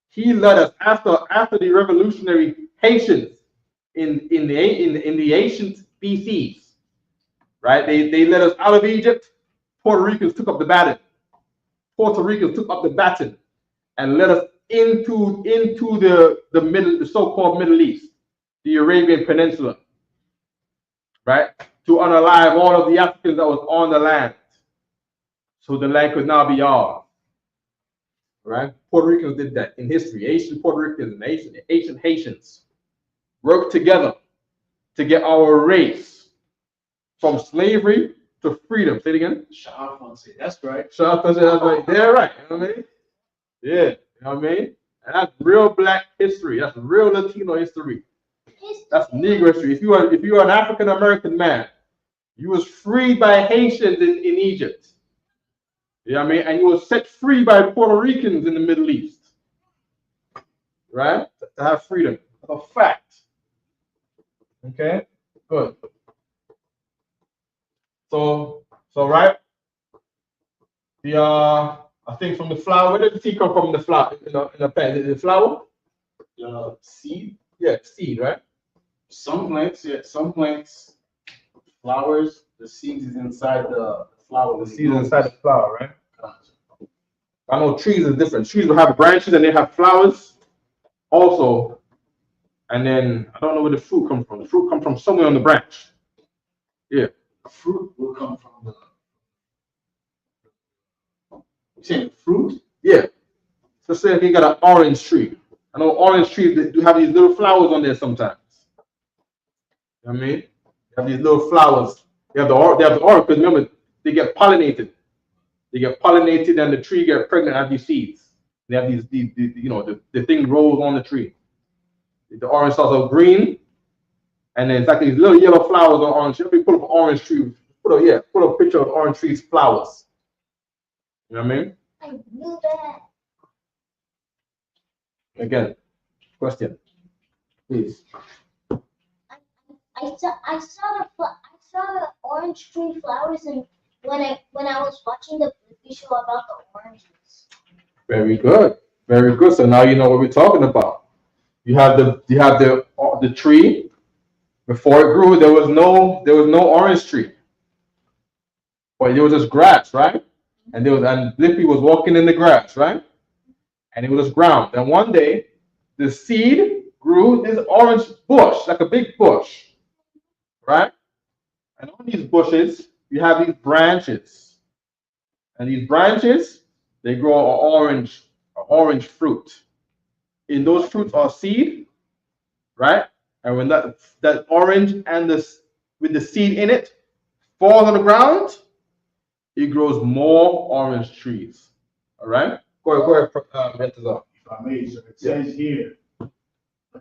He led us after the revolutionary Haitians in the ancient BCs. Right, they led us out of Egypt. Puerto Ricans took up the baton. And led us into the so-called Middle East, the Arabian Peninsula, right? To unalive all of the Africans that was on the land. So the land could now be ours. Right? Puerto Ricans did that in history. Asian Puerto Ricans and Asian Haitians worked together to get our race from slavery to freedom. Say it again. That's right. That's right. Yeah, right. You know what I mean? Yeah, you know what I mean? And that's real black history. That's real Latino history. That's Negro history. If you are an African American man, you was freed by Haitians in Egypt. You know what I mean? And you was set free by Puerto Ricans in the Middle East. Right? To have freedom. That's a fact. Okay? Good. So right? I think from the flower, where did the seed come from in the flower? In the plant? Is it flower? Seed? Yeah, seed, right? Some plants, flowers, the seeds is inside the flower. The seed is inside the flower, right? I know trees is different. Trees will have branches and they have flowers also. And then I don't know where the fruit comes from. The fruit comes from somewhere on the branch. Yeah. Fruit will come from saying fruit? Yeah. So say if you got an orange tree. I know orange trees they do have these little flowers on there sometimes. You know what I mean? They have these little flowers. They have the orange because remember they get pollinated. They get pollinated and the tree get pregnant have these seeds. They have these you know, the thing grows on the tree. The orange starts off green, and then it's like these little yellow flowers on orange. If you put up an orange tree, put a picture of orange trees flowers. You know what I mean? I knew that. Again, question, please. I saw the orange tree flowers and when I was watching the movie show about the oranges. Very good. Very good. So now you know what we're talking about. You have the tree. Before it grew, there was no orange tree. But there was just grass, right? And Blippi was walking in the grass, right? And it was ground. And one day the seed grew this orange bush, like a big bush, right? And on these bushes, you have these branches. And these branches, they grow an orange fruit. In those fruits are seed, right? And when that orange and this with the seed in it falls on the ground, it grows more orange trees. All right? Go ahead, Balthazar. If I may, so it says here a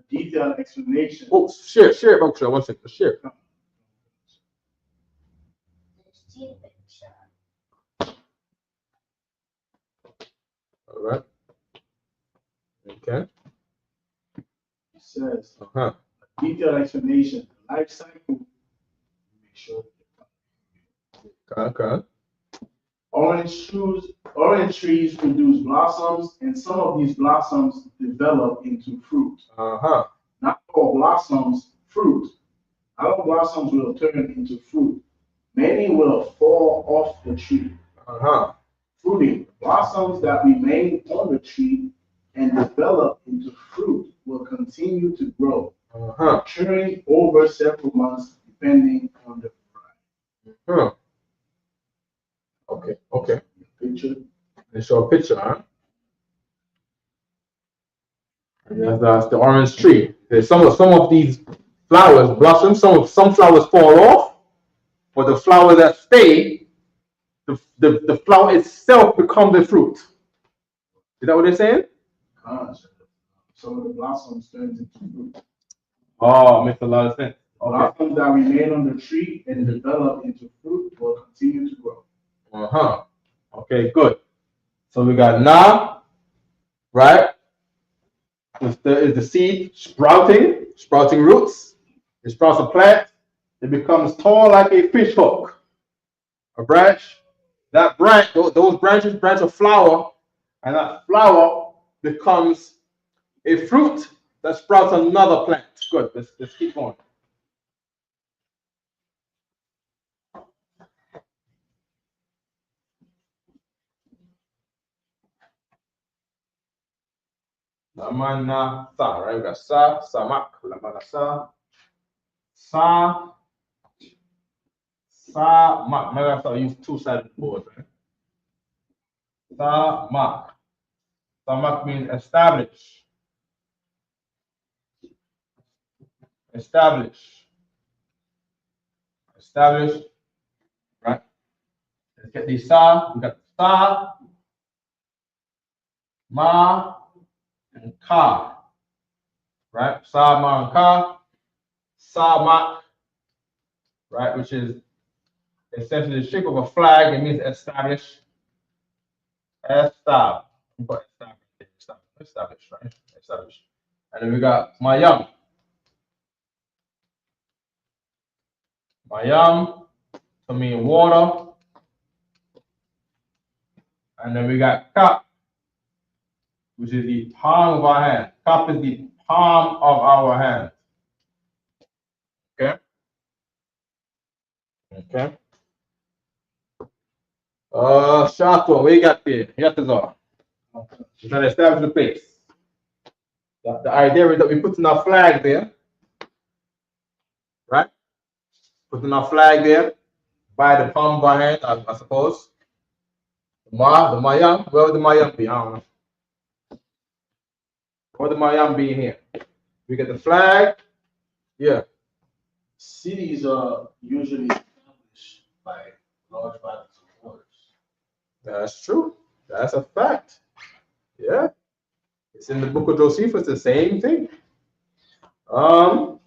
detailed explanation. Oh, share it, Balthazar. One second, share. See the picture. All right. Okay. It says Uh-huh. a detailed explanation, the life cycle. Make sure. Okay. Orange trees produce blossoms, and some of these blossoms develop into fruit. Uh-huh. Not all blossoms fruit. Not all blossoms will turn into fruit. Many will fall off the tree. Uh-huh. Fruiting. Blossoms that remain on the tree and develop into fruit will continue to grow, Uh-huh. maturing over several months depending on the variety. Huh. Okay. Picture. Let's show a picture, huh? And that's the orange tree. There's some of these flowers blossom. Some flowers fall off, but the flowers that stay, the flower itself becomes a fruit. Is that what they're saying? Some of the blossoms turn into fruit. Oh, makes a lot of sense. Okay. Blossoms that remain on the tree and develop into fruit will continue to grow. Uh-huh. Okay, good. So we got Na, right? Is the seed sprouting roots. It sprouts a plant. It becomes tall like a fish hook. A branch. That branch, those branches branch a flower, and that flower becomes a fruit that sprouts another plant. Good. Let's keep going. Lamana sa, right? We got sa, samak, lamana sa, mak. Maybe I thought I used two-sided board, right? Mak. Mak means establish. Establish, right? Let's get these sa. We got sa, ma, and ka, right? Sa, ma, and ka. Mak, right? Which is essentially the shape of a flag. It means establish. Establish, right? Establish. And then we got Mayam. Mayam to mean water. And then we got Kap, which is the palm of our hand. Kap is the palm of our hand. Okay? Okay. Shakwa, what you got there? Yatazar. We're trying to establish the place. The idea is that we put in our flag there, right? Putting our flag there by the palm of our hand, I suppose. The Mayam, where would the Mayam be? I don't know. Where would the Mayam be in here? We get the flag. Yeah. Cities are usually established by large bodies of waters. That's true. That's a fact. Yeah. It's in the book of Josephus, the same thing. Okay.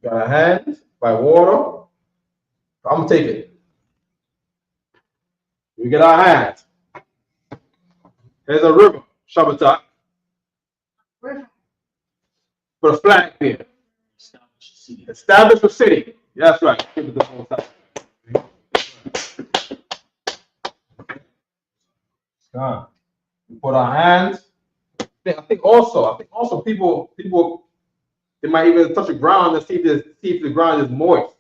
Got a hand by water. I'm gonna take it. We get our hand. There's a river, Shabbatak. River. Put a flag there. Established city. Establish a city. Yeah, that's right. Give it the whole time. Gone. We put our hands. I think also people they might even touch the ground and see if the ground is moist.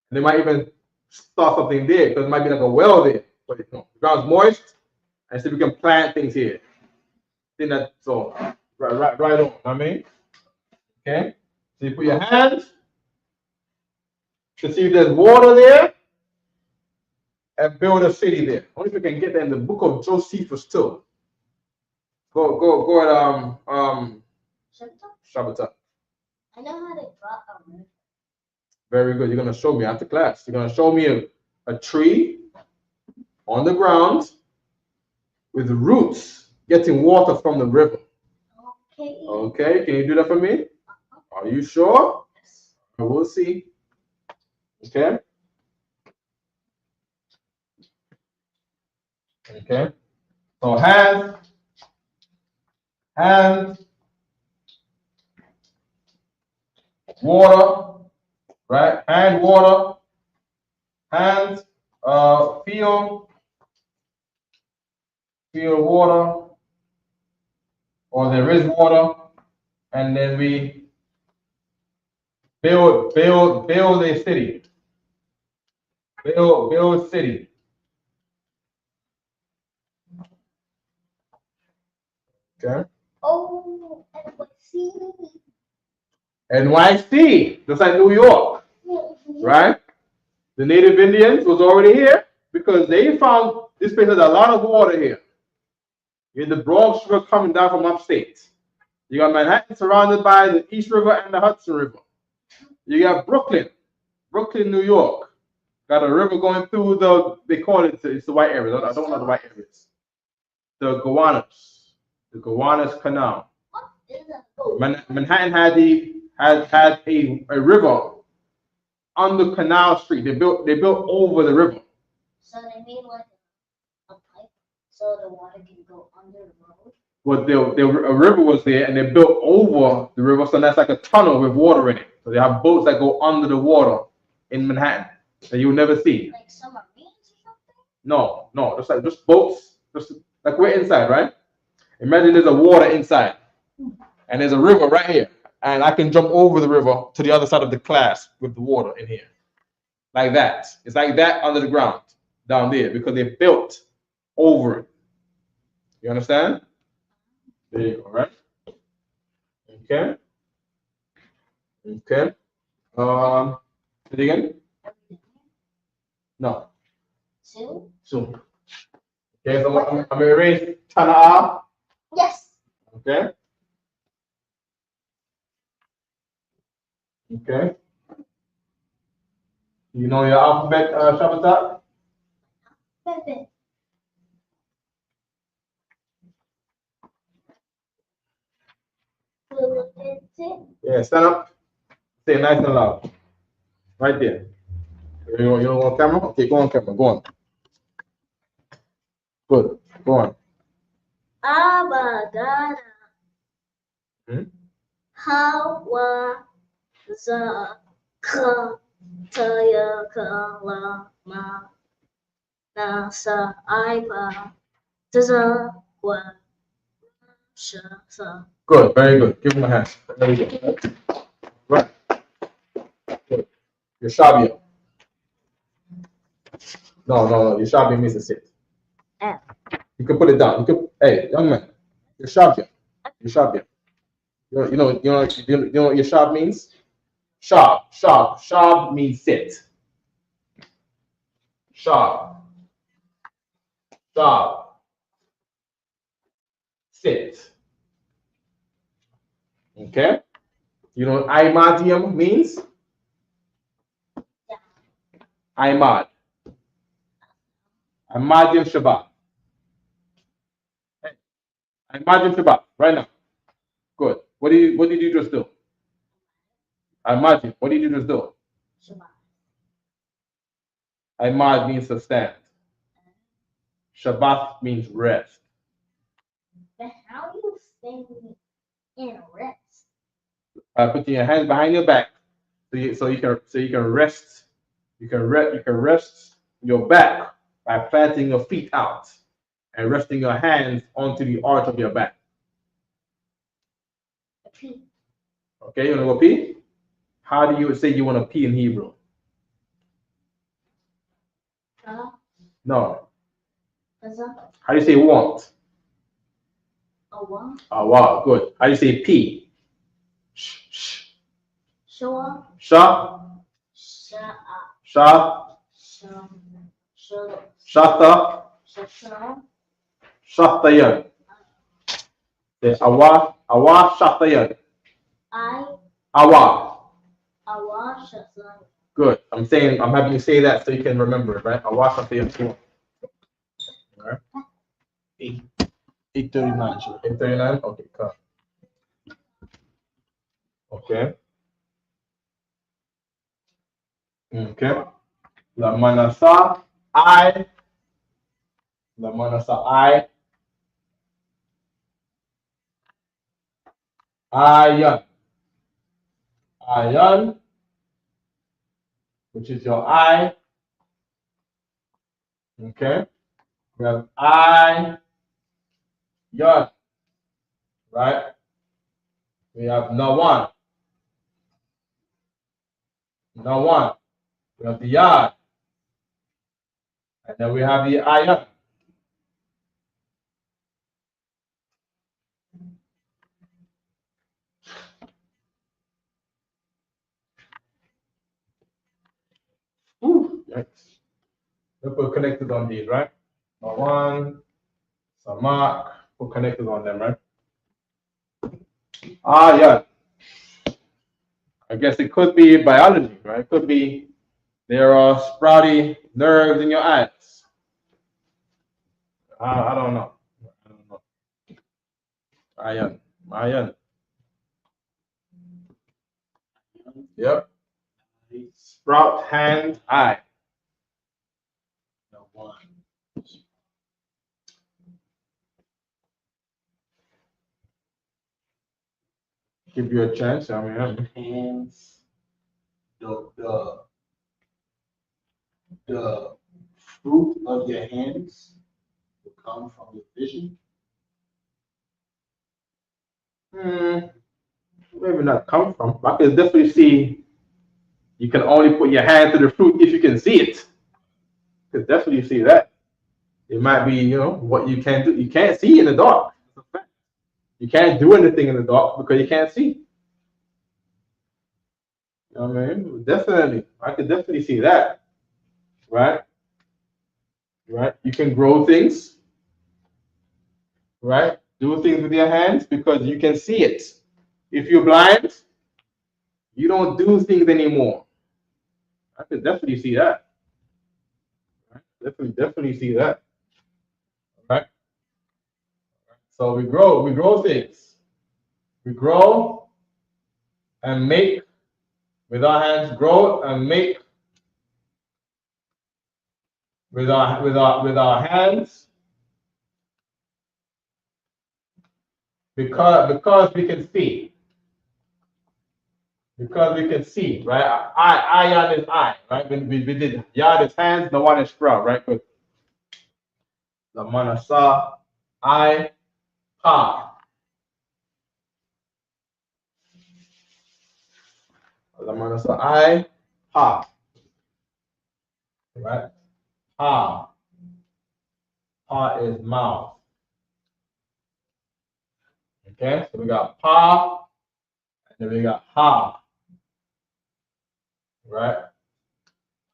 And they might even start something there because it might be like a well there. But the ground's moist, and so we can plant things here. I think that's so right on. I mean, okay. So you put your hands to see if there's water there, and build a city there. Only if we can get that in the book of Josephus too. Go at Shabbatak. I know how to draw a river. Very good. You're gonna show me after class. You're gonna show me a tree on the ground with roots getting water from the river. Okay. Okay, can you do that for me? Are you sure? Yes. We'll see. Okay. Okay. So hands, water, right? Hand, water, hands, feel water, or there is water, and then we build a city. Build city. Okay. Oh, NYC, just like New York, right? The native Indians was already here because they found this place has a lot of water here. You have the Bronx River coming down from upstate. You got Manhattan surrounded by the East River and the Hudson River. You got Brooklyn, New York. Got a river going through they call it's the white area. I don't know the white areas. The Gowanus Canal. What is that? Manhattan had a river on the Canal Street. They built over the river. So they made like a pipe so the water can go under the road. But a river was there, and they built over the river, so that's like a tunnel with water in it. So they have boats that go under the water in Manhattan that you'll never see. Like submarines or something? No, just boats, just like we're inside, right? Imagine there's a water inside, and there's a river right here, and I can jump over the river to the other side of the class with the water in here, like that. It's like that under the ground down there because they built over it. You understand? There you go, right? Okay. Okay. Say it again? No. Soon? Soon. Okay, so I'm gonna erase Tana'ah. Yes. Okay. Okay. You know your alphabet, Shabbatak? Perfect. Yeah, stand up. Say it nice and loud. Right there. You don't want camera? Okay, go on camera. Go on. Good. Go on. Abadana. Hmm? Hawa Zaka Taya Kalama Nasa Ipa Taza Wa Shafa. Good. Very good. Give him a hand. There you go. Right. Good. Your Shabia. No. Your Shabia means to sit. F. You can put it down. Hey, young man. Your Shabia. You know what your shab means? Shab means sit. Sharp. Sharp. Sit. Okay? You know what imadium means? Imad. Imadium Shabbat. Hey, Imadium Shabbat, right now. Good. What did you just do? Imadium. What did you just do? Imad means to stand. Shabbat means rest. But how do you stay in rest? By putting your hands behind your back, so you can rest. You can rest your back by planting your feet out and resting your hands onto the arch of your back. Pee. Okay, you wanna go pee? How do you say you wanna pee in Hebrew? No. How do you say want? Awa. Good. How do you say pee? Shoa. Sha. Sha. Sha. Shata. Shatayan. Say awa. Awa shatayan. Awa. Good. I'm having you say that so you can remember it, right? Awa shatayan. All right. 8:39. 8:39. Okay, come. Okay. Okay. La manasa I. La manasa I. Ayan. Ayan. Which is your I. Okay. We have I. Yan. Right? We have Nawan. Nawan. We have the Yad. And then we have the Ayan. Ooh, yikes. Let's put connected on these, right? Nawan, Samak, put connected on them, right? Yeah. I guess it could be biology, right? It could be there are sprouty nerves in your eyes. I don't know. I don't know. Ayan. Ayan. Yep. Sprout, hand, eye. Give you a chance. I mean, Hands. The fruit of your hands will come from your vision. maybe not come from. I can definitely see you can only put your hand to the fruit if you can see it. You can definitely see that. It might be, what you can do. You can't see in the dark. You can't do anything in the dark because you can't see. You know what I mean? Definitely. I could definitely see that. Right? Right? You can grow things. Right? Do things with your hands because you can see it. If you're blind, you don't do things anymore. I could definitely see that. Right? Definitely see that. Right? So we grow things. We grow and make with our hands, grow and make with our hands because we can see. Because we can see, right? Yad is eye, right? We did Yad is hands, the one is sprout, right? Good. The manasa, I, pa. The manasa, I, pa. Right? Pa. Pa is mouth. Okay, so we got pa, and then we got ha. Right?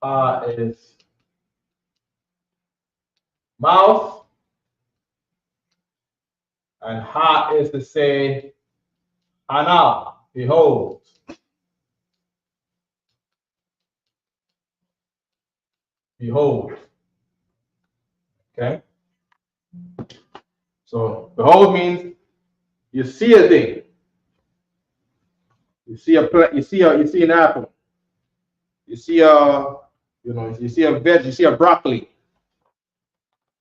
Pa is mouth. And ha is to say ana, behold. Behold. Okay? So behold means you see a thing. You see an apple. You see you see a veg, you see a broccoli.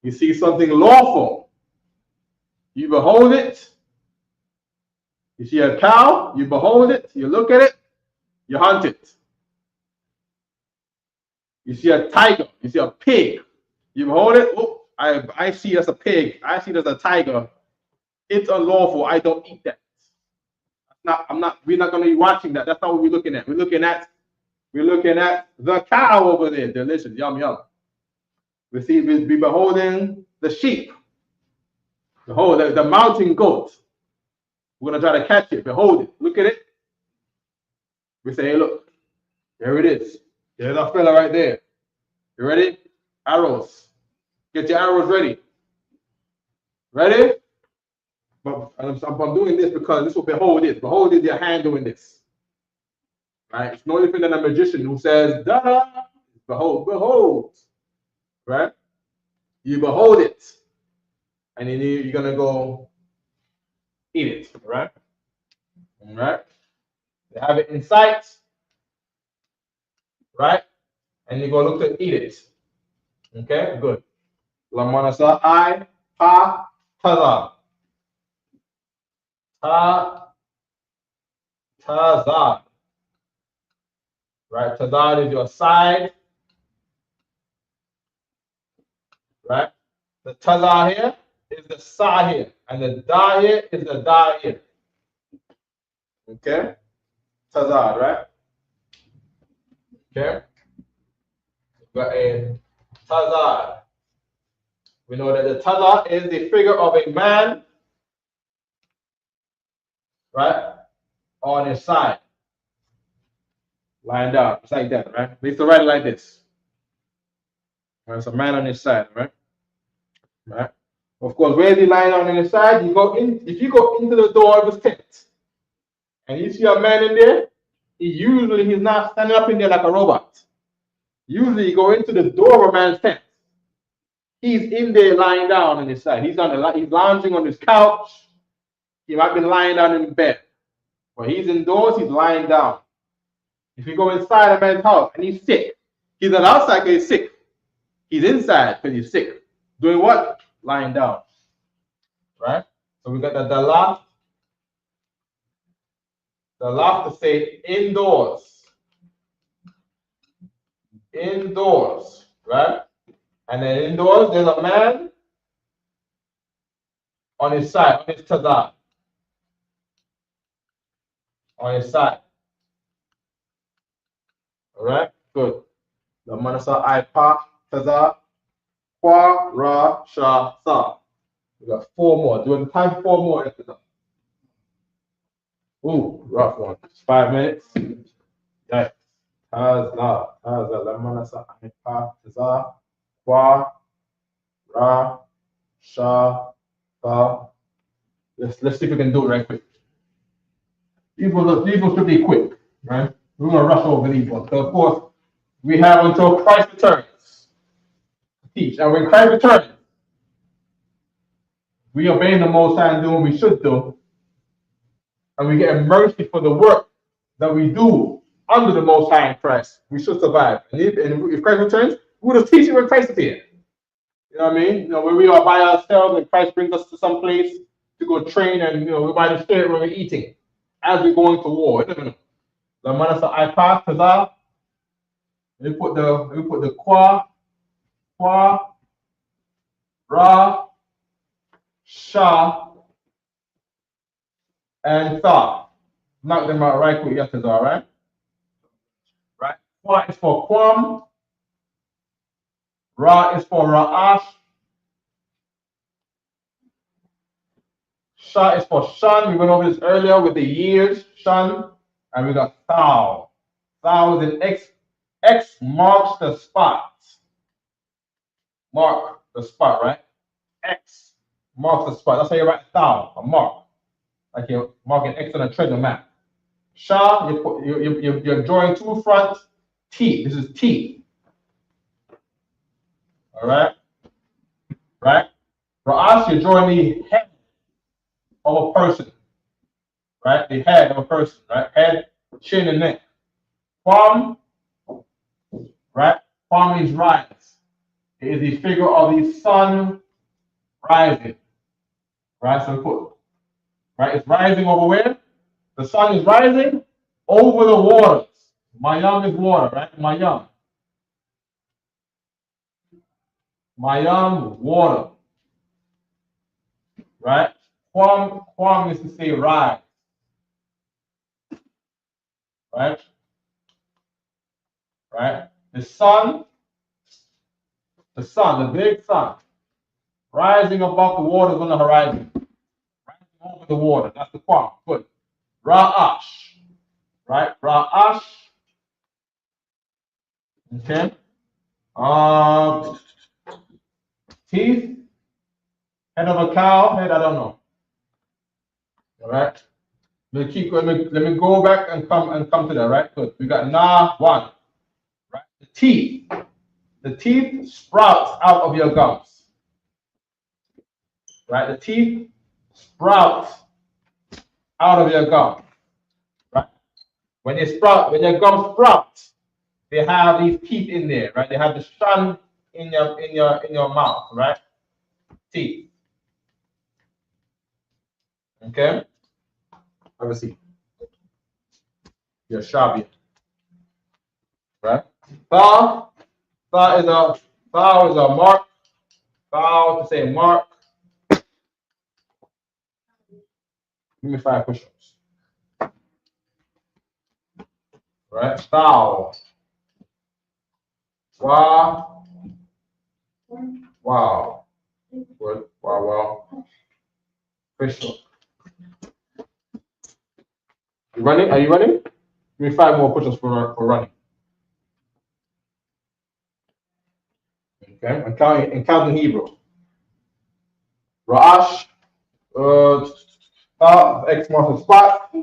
You see something lawful. You behold it. You see a cow, you behold it, you look at it, you hunt it. You see a tiger, you see a pig, you behold it, oh, I see it as a pig, I see it as a tiger. It's unlawful, I don't eat that. We're not gonna be watching that. That's not what we're looking at. We're looking at the cow over there, delicious, yum yum. We beholding the sheep. Behold, the mountain goat. We're gonna try to catch it. Behold it. Look at it. We say, hey, look, there it is. There's our fella right there. You ready? Arrows. Get your arrows ready. Ready? But I'm doing this because this will behold it. Behold is your hand doing this. Right? It's no different than a magician who says, da, behold, behold. Right? You behold it. And then you're gonna go eat it. Right? All right. They have it in sight. Right? And you're gonna look to eat it. Okay, good. Lamanasa I pa taza. Tazad. Right? Tazad is your side. Right? The taza here is the sa here. And the da here is the da here. Okay? Tazad, right? Okay? Got a tazad. We know that the taza is the figure of a man, right? On his side. Lying down. It's like that, right? We used to write it like this. Right? It's a man on his side, right? Right? Of course, where is he lying on his side? You go in, if you go into the door of his tent and you see a man in there, he's not standing up in there like a robot. Usually you go into the door of a man's tent. He's in there lying down on his side. He's lounging on his couch. He might be lying down in bed. When he's indoors, he's lying down. If you go inside a man's house and he's sick, he's not outside because he's sick. He's inside because he's sick. Doing what? Lying down. Right? So we got the dalaf. Dalaf to say indoors. Indoors. Right? And then indoors, there's a man on his side, on his tazah. On his side. All right? Good. The manasa I pa tazah kwa ra sha sa. We got 4 more. Do we have time for 4 more? Ooh, rough one. 5 minutes. Yeah. Taza. Taza. La manasa I pa tazah kwa ra sha sa. Let's see if we can do it right quick. These ones should be quick, right? We're gonna rush over these ones. So of course, we have until Christ returns to teach. And when Christ returns, we obey the Most High and do what we should do, and we get mercy for the work that we do under the Most High in Christ. We should survive. And if Christ returns, we'll just teach it when Christ is here. You know what I mean? You know, when we are by ourselves and Christ brings us to some place to go train, and we by the Spirit when we're eating, as we're going to war. The manasa I pass to that. We put the kwa, ra, sha, and tha. Knock them out right quick, yes, is all right. Right? Kwa is for kwam. Ra is for ra'ash. Sha is for shan. We went over this earlier with the years, shan. And we got thou. Thou is an X. X marks the spot. Mark the spot, right? X marks the spot. That's how you write thou, a mark. Like you're marking X on a treasure map. Sha, you're drawing two front teeth. This is teeth. All right? Right? Ra'ash, you're drawing the head of a person. Right? The head of a person. Right? Head, chin, and neck. Quam, right? Quam means rise. It is the figure of the sun rising. Right? So put, right? It's rising over where? The sun is rising over the waters. Mayam is water, right? Mayam. Mayam, water. Right? Quam is to say rise. Right? Right? The sun, the big sun, rising above the waters on the horizon. Rising over the water. That's the quam. Good. Ra'ash. Right? Ra'ash. Okay. Teeth. Head of a cow. Head, I don't know. All right. Let me go back and come to that, right? Good. We got na one. Right? The teeth. The teeth sprouts out of your gums. Right? The teeth sprouts out of your gums. Right? When your gums sprout, they have these teeth in there, right? They have the shan in your mouth, right? Teeth. Okay? Have a seat. Your shabby. Right? Thou is a mark. Thou to say mark. Give me 5 push-ups. Right? Thou. Wow. Wow. Good. Wow. Push-up. You running? Are you running? Give me 5 more push-ups for running. Okay, I'm counting Hebrew. Ra'ash, X marks the spot.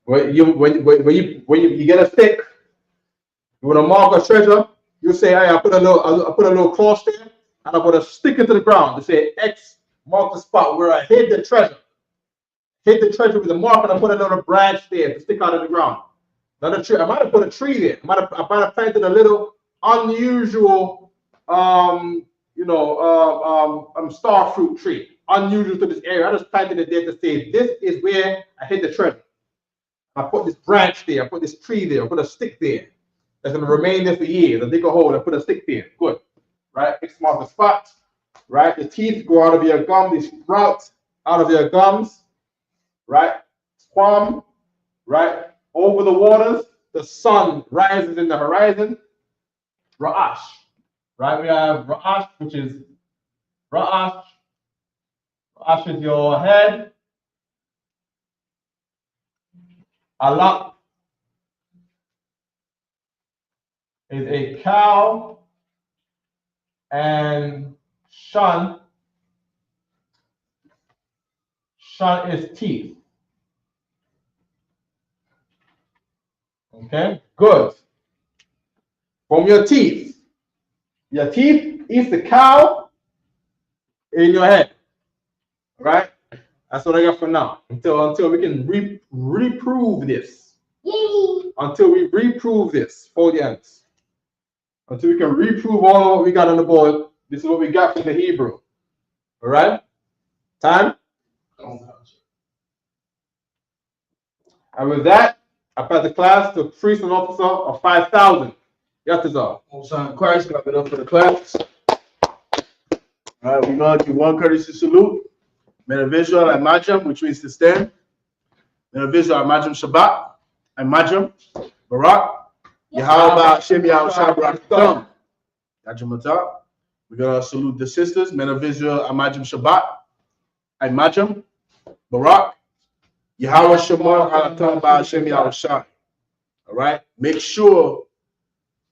When you get a stick, you want to mark a treasure. You say, "Hey, I put a little cross there, and I put a stick into the ground." You say, "X mark the spot where I hid the treasure." Hit the treasure with a mark, and I put a little branch there to stick out of the ground. Another tree. I might have put a tree there. I might have planted a little unusual. Star fruit tree, unusual to this area. I just planted it there to say, this is where I hid the treasure. I put this branch there, I put this tree there, I put a stick there. That's going to remain there for years. I dig a hole and put a stick there. Good. Right? X marks the spot. Right? The teeth go out of your gum, they sprout out of your gums. Right? Quam. Right? Over the waters, the sun rises in the horizon. Ra'ash. Right? We have Ra'ash, which is Ra'ash. Ra'ash is your head. Alak is a cow. And Shan is teeth. Okay, good. From your teeth is the cow in your head. Right? That's what I got for now. Until we can reprove this. Yay! Until we reprove this. Hold your hands. Until we can reprove all what we got on the board. This is what we got from the Hebrew. All right? Time? And with that, I pass the class to a priest and officer of 5,000. Yatazar. Most High Christ, clap it up for the class. All right, we're going to give one courtesy salute. Menavisual Amajam, which means to stand. Menavisual Amajam Shabbat. Amajam. Barak. Yahweh Hashem Yahweh Shabbat Thumb. Yajamata. We're going to salute the sisters. Menavisual Amajam Shabbat. Amajam. Barak. Yahweh Shemar Halatam Hashem Yahweh Shai. All right. Make sure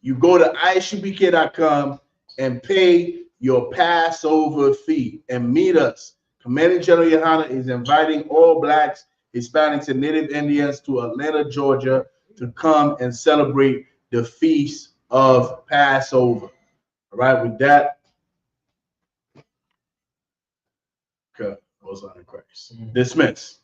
you go to isupk.com and pay your Passover feast and meet us. Commanding General Yohana is inviting all Blacks, Hispanics, and Native Indians to Atlanta, Georgia to come and celebrate the feast of Passover. All right, with that, okay, goes on in Christ. Dismiss.